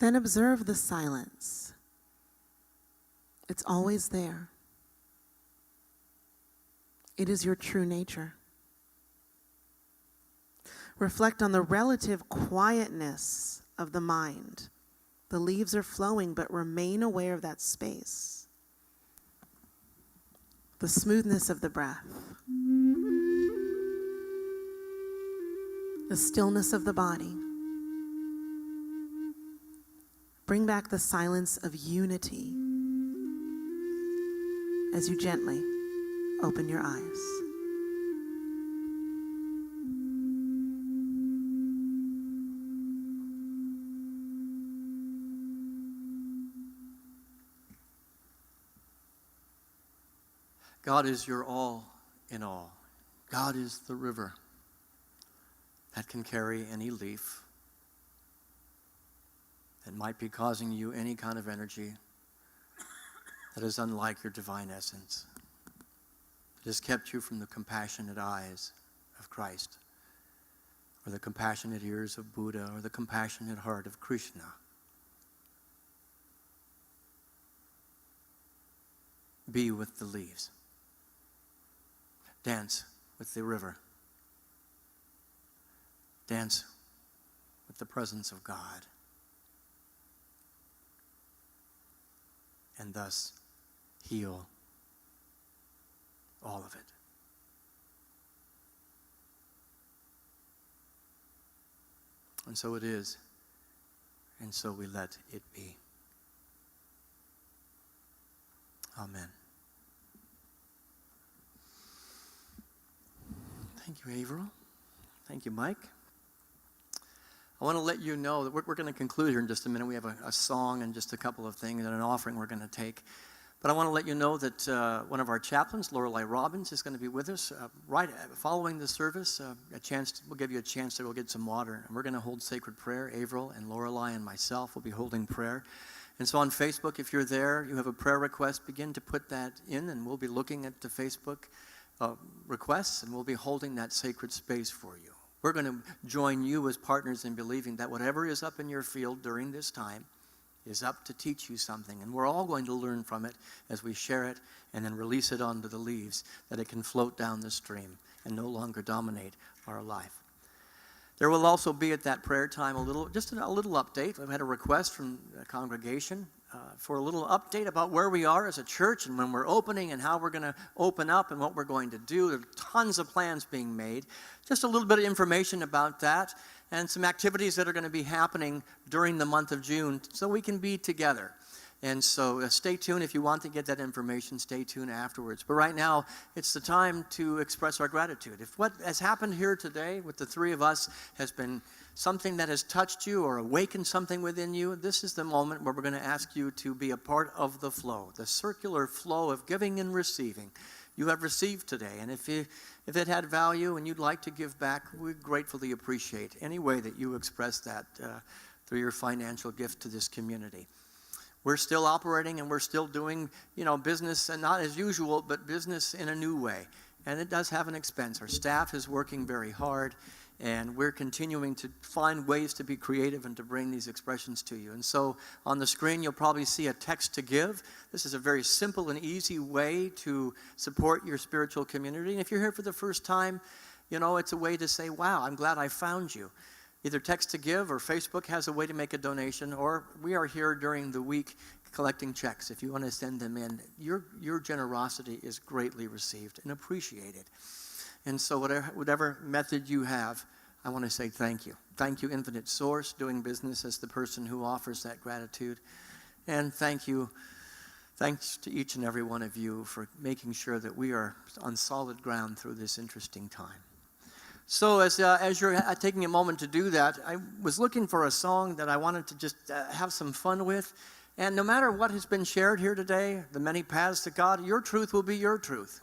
Then observe the silence. It's always there. It is your true nature. Reflect on the relative quietness of the mind. The leaves are flowing, but remain aware of that space. The smoothness of the breath. The stillness of the body. Bring back the silence of unity as you gently open your eyes. God is your all in all. God is the river that can carry any leaf that might be causing you any kind of energy that is unlike your divine essence. It has kept you from the compassionate eyes of Christ, or the compassionate ears of Buddha, or the compassionate heart of Krishna. Be with the leaves. Dance with the river. Dance with the presence of God. And thus heal all of it. And so it is, and so we let it be. Amen. Thank you, Avril. Thank you, Mike. I want to let you know that we're going to conclude here in just a minute. We have a song and just a couple of things and an offering we're going to take. But I want to let you know that one of our chaplains, Lorelei Robbins, is going to be with us right following the service. We'll give you a chance to go get some water. And we're going to hold sacred prayer. Avril and Lorelei and myself will be holding prayer. And so on Facebook, if you're there, you have a prayer request, begin to put that in, and we'll be looking at the Facebook requests, and we'll be holding that sacred space for you. We're going to join you as partners in believing that whatever is up in your field during this time is up to teach you something. And we're all going to learn from it as we share it and then release it onto the leaves, that it can float down the stream and no longer dominate our life. There will also be at that prayer time a little update. We've had a request from the congregation for a little update about where we are as a church and when we're opening and how we're going to open up and what we're going to do. There are tons of plans being made. Just a little bit of information about that and some activities that are going to be happening during the month of June so we can be together. And so stay tuned. If you want to get that information, stay tuned afterwards. But right now, it's the time to express our gratitude. If what has happened here today with the three of us has been something that has touched you or awakened something within you, this is the moment where we're going to ask you to be a part of the flow, the circular flow of giving and receiving. You have received today, and if it had value and you'd like to give back, we gratefully appreciate any way that you express that through your financial gift to this community. We're still operating and we're still doing, business, and not as usual, but business in a new way. And it does have an expense. Our staff is working very hard, and we're continuing to find ways to be creative and to bring these expressions to you. And so on the screen, you'll probably see a text to give. This is a very simple and easy way to support your spiritual community. And if you're here for the first time, it's a way to say, wow, I'm glad I found you. Either text to give, or Facebook has a way to make a donation, or we are here during the week collecting checks. If you want to send them in, your generosity is greatly received and appreciated. And so whatever method you have, I want to say thank you. Thank you, Infinite Source, doing business as the person who offers that gratitude. And thanks to each and every one of you for making sure that we are on solid ground through this interesting time. So as you're taking a moment to do that, I was looking for a song that I wanted to just have some fun with. And no matter what has been shared here today, the many paths to God, your truth will be your truth.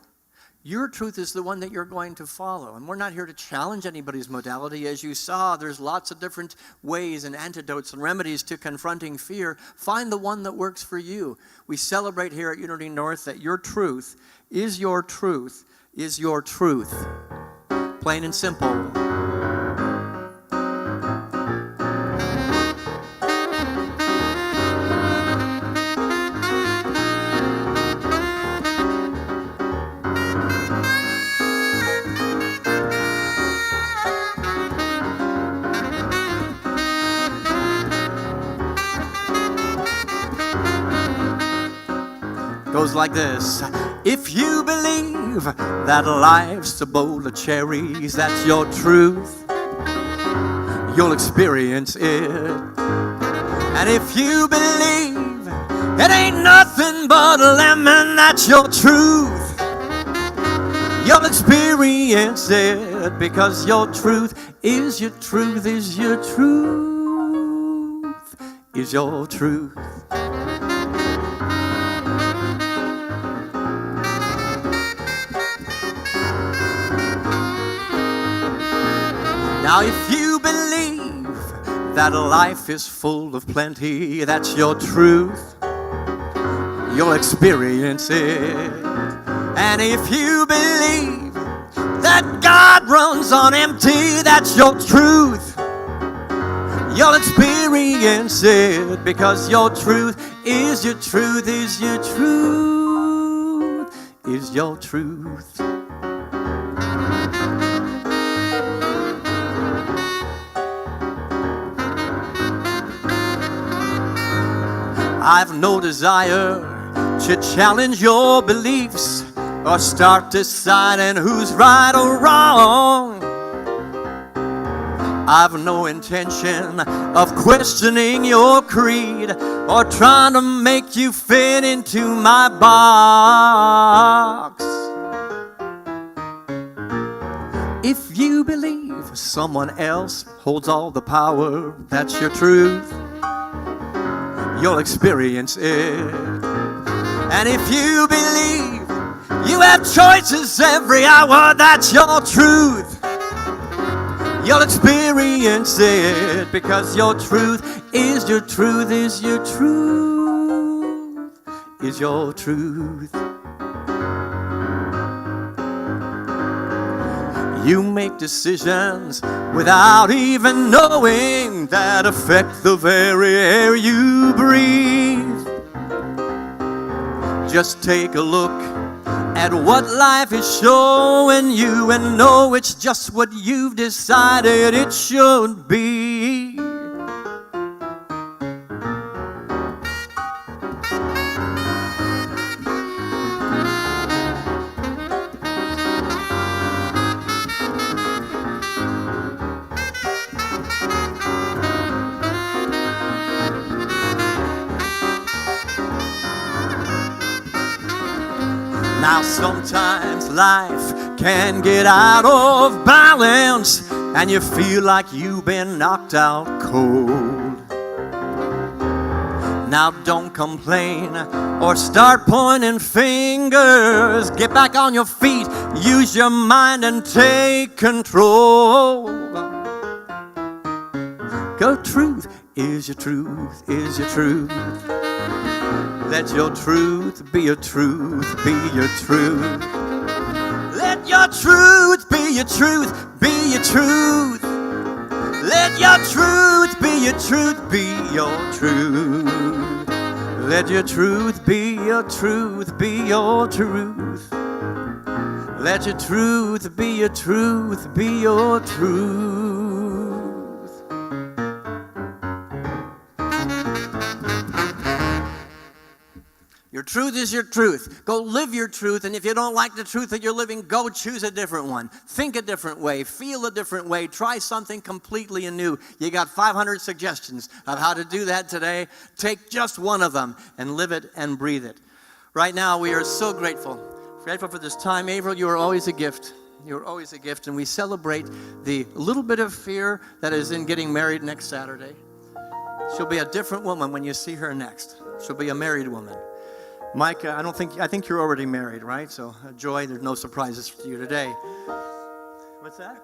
Your truth is the one that you're going to follow. And we're not here to challenge anybody's modality. As you saw, there's lots of different ways and antidotes and remedies to confronting fear. Find the one that works for you. We celebrate here at Unity North that your truth is your truth is your truth. Plain and simple. Goes like this. If you believe that life's a bowl of cherries, that's your truth, you'll experience it. And if you believe it ain't nothing but a lemon, that's your truth, you'll experience it, because your truth is your truth, is your truth, is your truth. Now if you believe that life is full of plenty, that's your truth, you'll experience it. And if you believe that God runs on empty, that's your truth, you'll experience it, because your truth is your truth, is your truth, is your truth. I've no desire to challenge your beliefs or start deciding who's right or wrong. I've no intention of questioning your creed or trying to make you fit into my box. If you believe someone else holds all the power, that's your truth, you'll experience it. And if you believe you have choices every hour, that's your truth, you'll experience it, because your truth is your truth, is your truth, is your truth. You make decisions without even knowing that affect the very air you breathe. Just take a look at what life is showing you and know it's just what you've decided it should be. Now sometimes life can get out of balance and you feel like you've been knocked out cold. Now don't complain or start pointing fingers. Get back on your feet, use your mind and take control. Go, truth is your truth, is your truth. Let your truth be your truth, be your truth. Let your truth be your truth, be your truth. Let your truth be your truth, be your truth. Let your truth be your truth, be your truth. Let your truth be your truth, be your truth. Your truth is your truth. Go live your truth, and if you don't like the truth that you're living, go choose a different one. Think a different way. Feel a different way. Try something completely new. You got 500 suggestions of how to do that today. Take just one of them and live it and breathe it. Right now, we are so grateful. Grateful for this time. Avril, you are always a gift. You're always a gift, and we celebrate the little bit of fear that is in getting married next Saturday. She'll be a different woman when you see her next. She'll be a married woman. Mike, I think you're already married, right? So, Joy, there's no surprises for you today. What's that?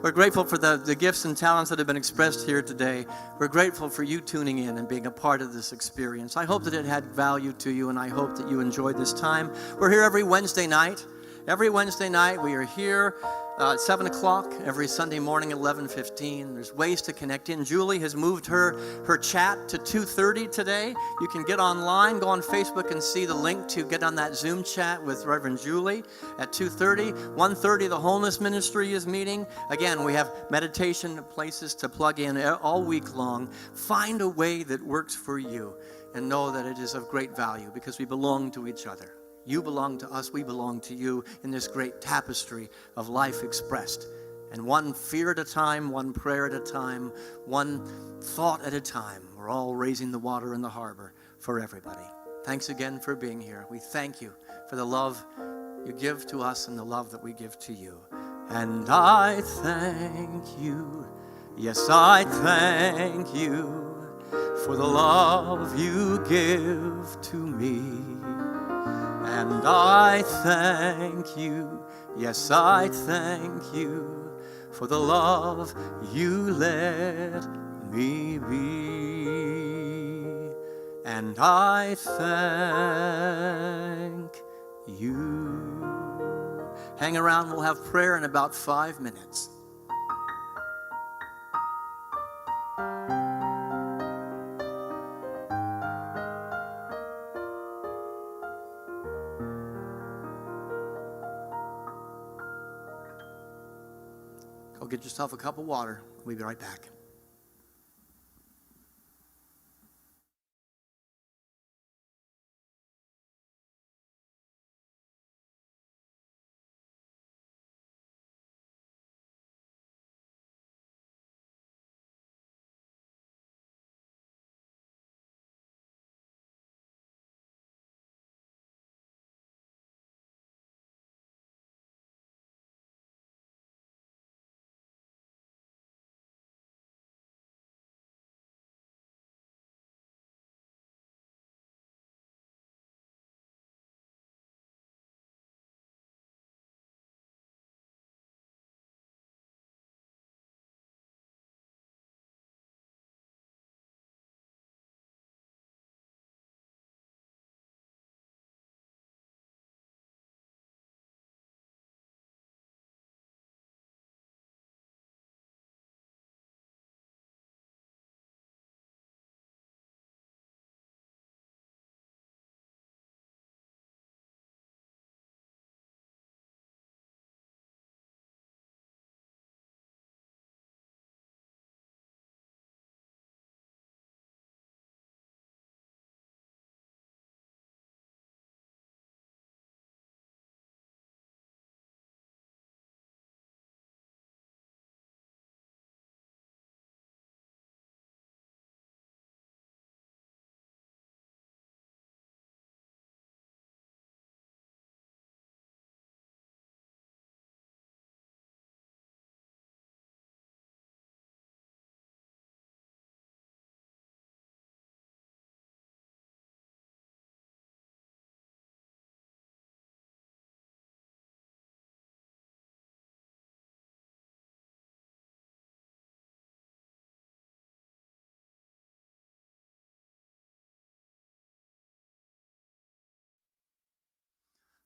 We're grateful for the gifts and talents that have been expressed here today. We're grateful for you tuning in and being a part of this experience. I hope that it had value to you, and I hope that you enjoyed this time. We're here every Wednesday night. Every Wednesday night, we are here at 7 o'clock. Every Sunday morning, 11:15. There's ways to connect in. Julie has moved her chat to 2:30 today. You can get online, go on Facebook, and see the link to get on that Zoom chat with Reverend Julie at 2:30. 1:30, the Wholeness Ministry is meeting. Again, we have meditation places to plug in all week long. Find a way that works for you. and know that it is of great value because we belong to each other. You belong to us, we belong to you in this great tapestry of life expressed. And one fear at a time, one prayer at a time, one thought at a time, we're all raising the water in the harbor for everybody. Thanks again for being here. We thank you for the love you give to us and the love that we give to you. And I thank you, yes, I thank you for the love you give to me. And I thank you, yes, I thank you for the love you let me be. And I thank you. Hang around, we'll have prayer in about 5 minutes. Go get yourself a cup of water. We'll be right back.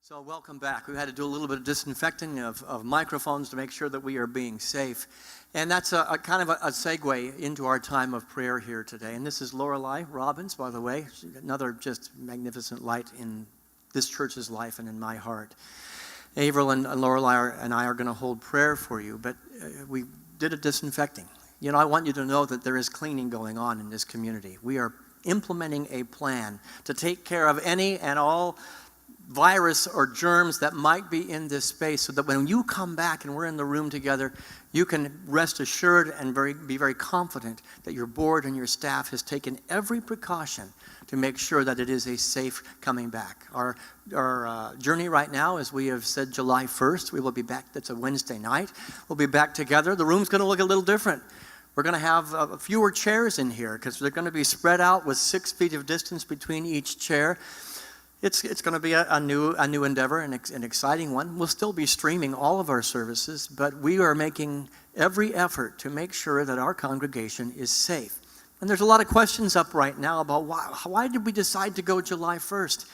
So welcome back. We had to do a little bit of disinfecting of microphones to make sure that we are being safe. And that's a kind of a segue into our time of prayer here today. And this is Lorelei Robbins, by the way. She's another just magnificent light in this church's life and in my heart. Avril and Lorelei and I are going to hold prayer for you, but we did a disinfecting. You know, I want you to know that there is cleaning going on in this community. We are implementing a plan to take care of any and all virus or germs that might be in this space so that when you come back and we're in the room together, you can rest assured and be very confident that your board and your staff has taken every precaution to make sure that it is a safe coming back. Our journey right now, as we have said, July 1st, we will be back. That's a Wednesday night. We'll be back together. The room's going to look a little different. We're going to have fewer chairs in here because they're going to be spread out with 6 feet of distance between each chair. It's going to be a new endeavor, an exciting one. We'll still be streaming all of our services, but we are making every effort to make sure that our congregation is safe. And there's a lot of questions up right now about why did we decide to go July 1st?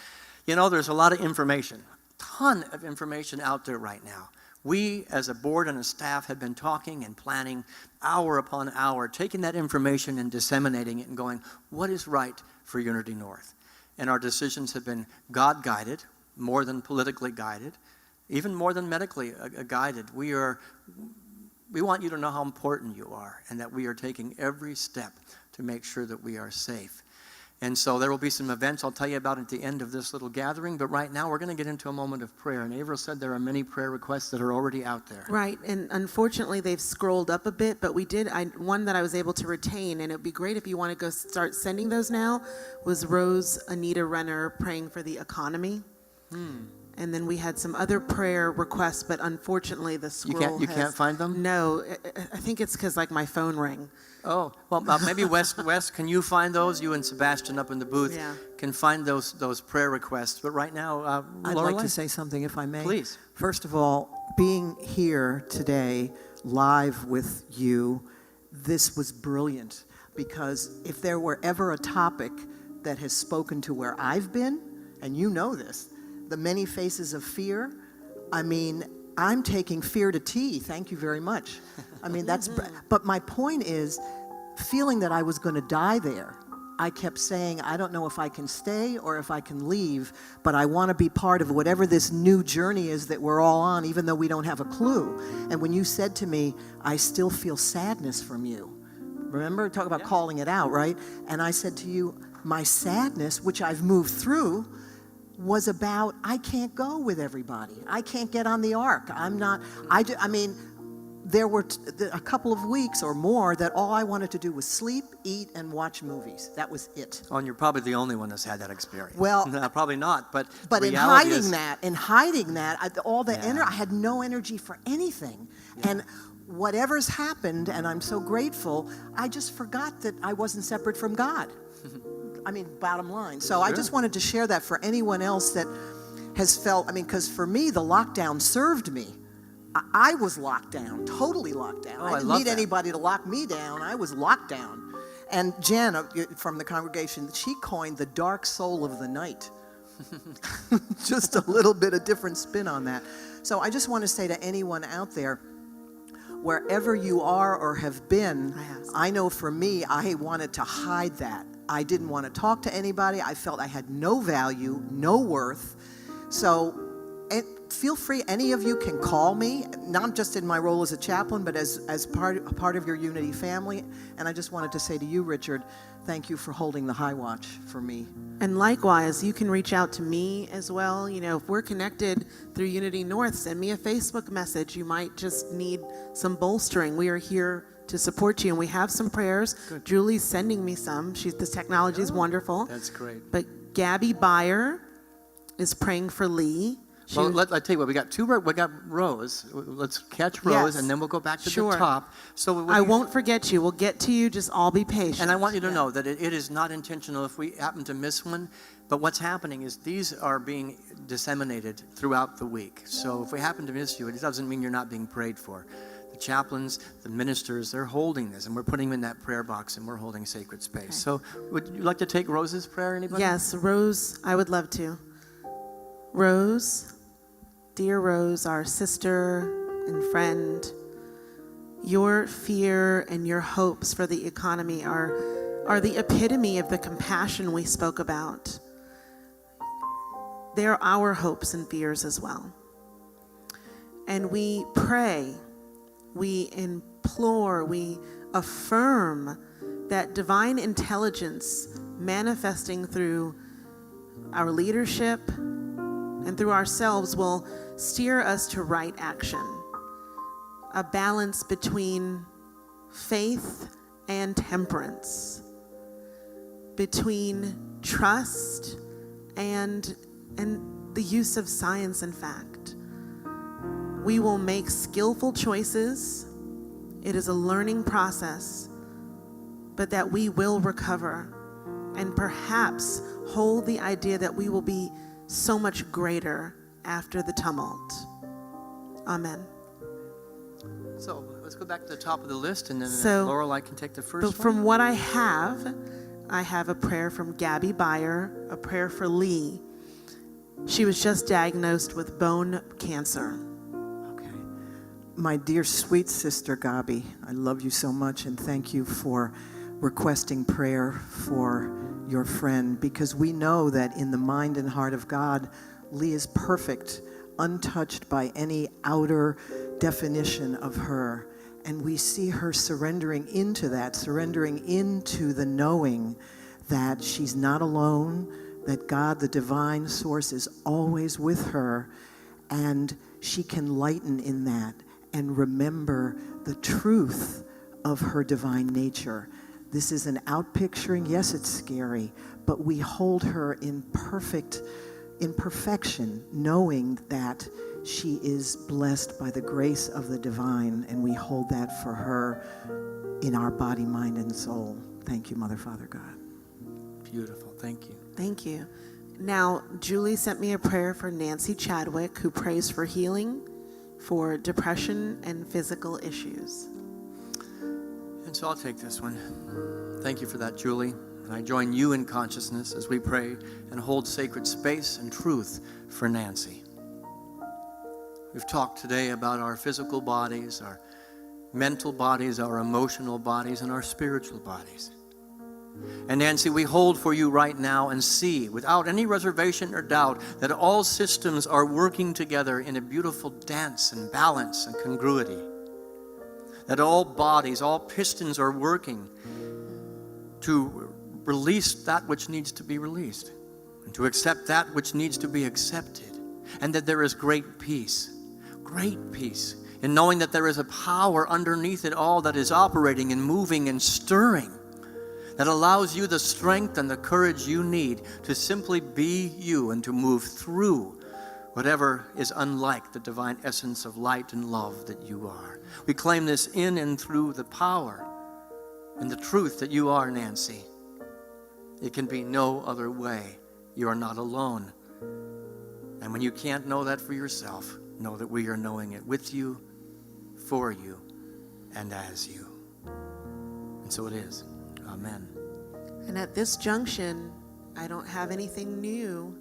You know, there's a lot of information, a ton of information out there right now. We, as a board and a staff, have been talking and planning hour upon hour, taking that information and disseminating it and going, what is right for Unity North? And our decisions have been God-guided, more than politically guided, even more than medically guided. We want you to know how important you are and that we are taking every step to make sure that we are safe. And so there will be some events I'll tell you about at the end of this little gathering. But right now, we're going to get into a moment of prayer. And Avril said there are many prayer requests that are already out there. Right, and unfortunately, they've scrolled up a bit, but one that I was able to retain, and it would be great if you want to go start sending those now, was Rose Anita Renner praying for the economy. And then we had some other prayer requests, but unfortunately, the scroll You can't find them? No, I think it's because, like, my phone rang. Oh, well, maybe Wes, can you find those? You and Sebastian up in the booth can find those prayer requests. But right now, I'd Lorelei? like to say something, if I may. Please. First of all, being here today, live with you, this was brilliant. Because if there were ever a topic that has spoken to where I've been, and you know this, the many faces of fear, I mean, I'm taking fear to tea. Thank you very much. I mean, but my point is, feeling that I was going to die there, I kept saying, I don't know if I can stay or if I can leave, but I want to be part of whatever this new journey is that we're all on, even though we don't have a clue. And when you said to me, I still feel sadness from you. Remember, talk about calling it out, right? And I said to you, my sadness, which I've moved through, was about, I can't go with everybody. I can't get on the ark. I mean, there were a couple of weeks or more that all I wanted to do was sleep, eat, and watch movies. That was it. Oh, and you're probably the only one that's had that experience. Well, no, probably not. But in hiding that, I had no energy for anything. Yeah. And whatever's happened, and I'm so grateful, I just forgot that I wasn't separate from God. I mean, bottom line. So sure. I just wanted to share that for anyone else that has felt, I mean, because for me, the lockdown served me. I was locked down, totally locked down. I didn't need anybody to lock me down. I was locked down. And Jen from the congregation, she coined the dark soul of the night. Just a little bit of different spin on that. So I just want to say to anyone out there, wherever you are or have been, I know for me, I wanted to hide that. I didn't want to talk to anybody. I felt I had no value, no worth. So feel free, any of you can call me, not just in my role as a chaplain, but as part of your Unity family. And I just wanted to say to you, Richard, thank you for holding the high watch for me. And likewise, you can reach out to me as well. You know, if we're connected through Unity North, send me a Facebook message. You might just need some bolstering. We are here to support you, and we have some prayers. Good. Julie's sending me some. This technology is wonderful. That's great. But Gabby Byer is praying for Lee. Well, I tell you what, we got Rose. Let's catch Rose, and then we'll go back to the top. So I won't forget you. We'll get to you. Just all be patient. And I want you to know that it is not intentional if we happen to miss one. But what's happening is these are being disseminated throughout the week. So if we happen to miss you, it doesn't mean you're not being prayed for. The chaplains, the ministers, they're holding this, and we're putting them in that prayer box, and we're holding sacred space. Okay. So would you like to take Rose's prayer, anybody? Yes, Rose, I would love to. Rose, dear Rose, our sister and friend, your fear and your hopes for the economy are the epitome of the compassion we spoke about. They're our hopes and fears as well. And we pray, we implore, we affirm that divine intelligence manifesting through our leadership and through ourselves will steer us to right action. A balance between faith and temperance, between trust and the use of science and fact. We will make skillful choices. It is a learning process, but that we will recover and perhaps hold the idea that we will be so much greater after the tumult. Amen. So let's go back to the top of the list, and then Lorelei can take the first one. From what I have a prayer from Gabby Byer, a prayer for Lee. She was just diagnosed with bone cancer. Okay. My dear sweet sister Gabi, I love you so much, and thank you for requesting prayer for your friend, because we know that in the mind and heart of God, Lee is perfect, untouched by any outer definition of her. And we see her surrendering into that, surrendering into the knowing that she's not alone, that God, the divine source, is always with her, and she can lighten in that and remember the truth of her divine nature. This is an outpicturing. Yes, it's scary, but we hold her in perfection, knowing that she is blessed by the grace of the divine, and we hold that for her in our body, mind, and soul. Thank you, Mother, Father, God. Beautiful. Thank you. Thank you. Now, Julie sent me a prayer for Nancy Chadwick, who prays for healing for depression and physical issues. And so I'll take this one. Thank you for that, Julie. And I join you in consciousness as we pray and hold sacred space and truth for Nancy. We've talked today about our physical bodies, our mental bodies, our emotional bodies, and our spiritual bodies. And Nancy, we hold for you right now and see, without any reservation or doubt, that all systems are working together in a beautiful dance and balance and congruity. That all bodies, all pistons are working to release that which needs to be released and to accept that which needs to be accepted. And that there is great peace in knowing that there is a power underneath it all that is operating and moving and stirring, that allows you the strength and the courage you need to simply be you and to move through whatever is unlike the divine essence of light and love that you are. We claim this in and through the power and the truth that you are, Nancy. It can be no other way. You are not alone. And when you can't know that for yourself, know that we are knowing it with you, for you, and as you. And so it is. Amen. And at this junction, I don't have anything new.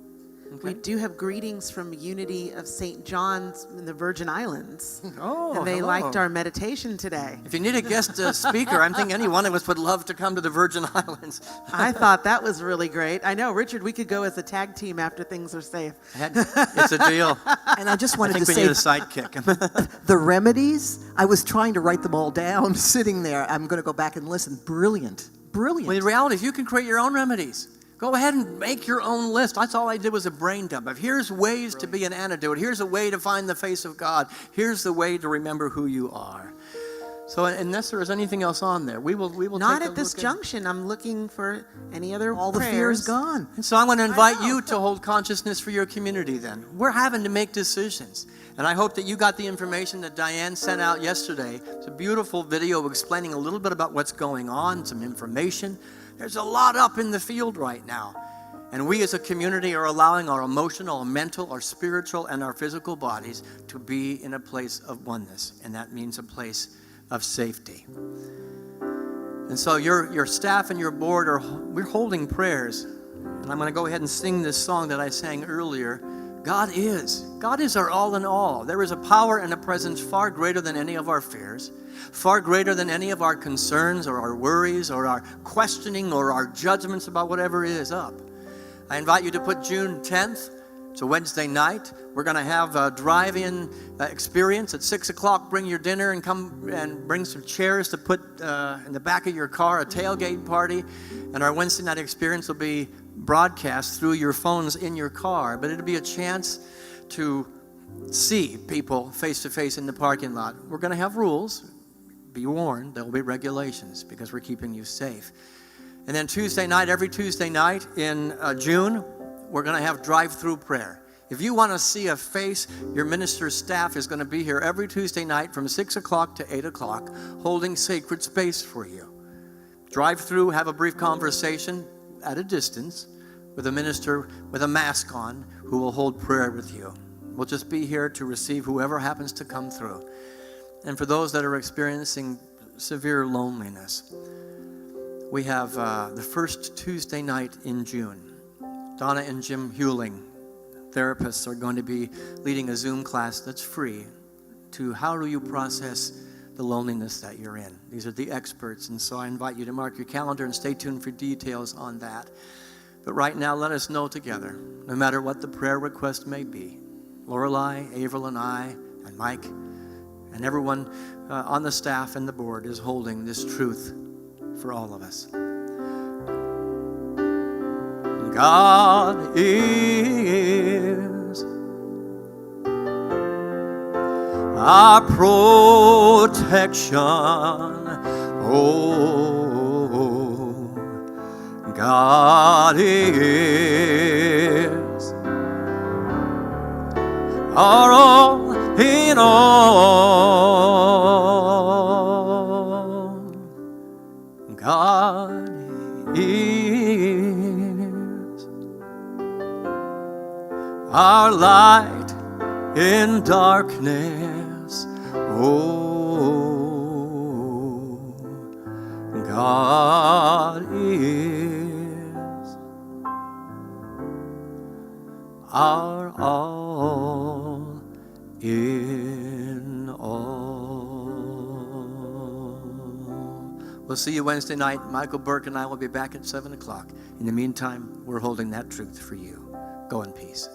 Okay. We do have greetings from Unity of St. John's in the Virgin Islands. Oh, and they hello. liked our meditation today. If you need a guest speaker, I'm thinking any one of us would love to come to the Virgin Islands. I thought that was really great. I know, Richard, we could go as a tag team after things are safe. It's a deal. And I just I wanted think to we say need a sidekick. the remedies, I was trying to write them all down, sitting there. I'm going to go back and listen. Brilliant. Brilliant. Well, the reality is you can create your own remedies. Go ahead and make your own list. That's all I did was a brain dump. If here's ways to be an antidote. Here's a way to find the face of God. Here's the way to remember who you are. So unless there is anything else on there, we will Not take a at this look junction. I'm looking for any other all the prayers. fear is gone. And so I want to invite you to hold consciousness for your community then. We're having to make decisions. And I hope that you got the information that Diane sent out yesterday. It's a beautiful video explaining a little bit about what's going on, some information. There's a lot up in the field right now. And we as a community are allowing our emotional, our mental, our spiritual, and our physical bodies to be in a place of oneness. And that means a place of safety. And so your staff and your board we're holding prayers. And I'm going to go ahead and sing this song that I sang earlier. God is our all in all. There is a power and a presence far greater than any of our fears, far greater than any of our concerns or our worries or our questioning or our judgments about whatever is up. I invite you to put June 10th. It's a Wednesday night. We're going to have a drive-in experience at 6 o'clock. Bring your dinner and come and bring some chairs to put in the back of your car, a tailgate party. And our Wednesday night experience will be broadcast through your phones in your car. But it'll be a chance to see people face-to-face in the parking lot. We're going to have rules. Be warned, there will be regulations because we're keeping you safe. And then Tuesday night, every Tuesday night in June, we're going to have drive-through prayer. If you want to see a face, your minister's staff is going to be here every Tuesday night from 6 o'clock to 8 o'clock, holding sacred space for you. Drive through, have a brief conversation at a distance with a minister with a mask on who will hold prayer with you. We'll just be here to receive whoever happens to come through. And for those that are experiencing severe loneliness, we have the first Tuesday night in June. Donna and Jim Hewling, therapists, are going to be leading a Zoom class that's free to how do you process the loneliness that you're in. These are the experts, and so I invite you to mark your calendar and stay tuned for details on that. But right now, let us know together, no matter what the prayer request may be. Lorelei, Avril, and I, and Mike, and everyone on the staff and the board is holding this truth for all of us. God is our protection. Oh, God is our all in all. God is our light in darkness. Oh, God is our all in all. We'll see you Wednesday night. Michael Burke and I will be back at 7 o'clock. In the meantime, we're holding that truth for you. Go in peace.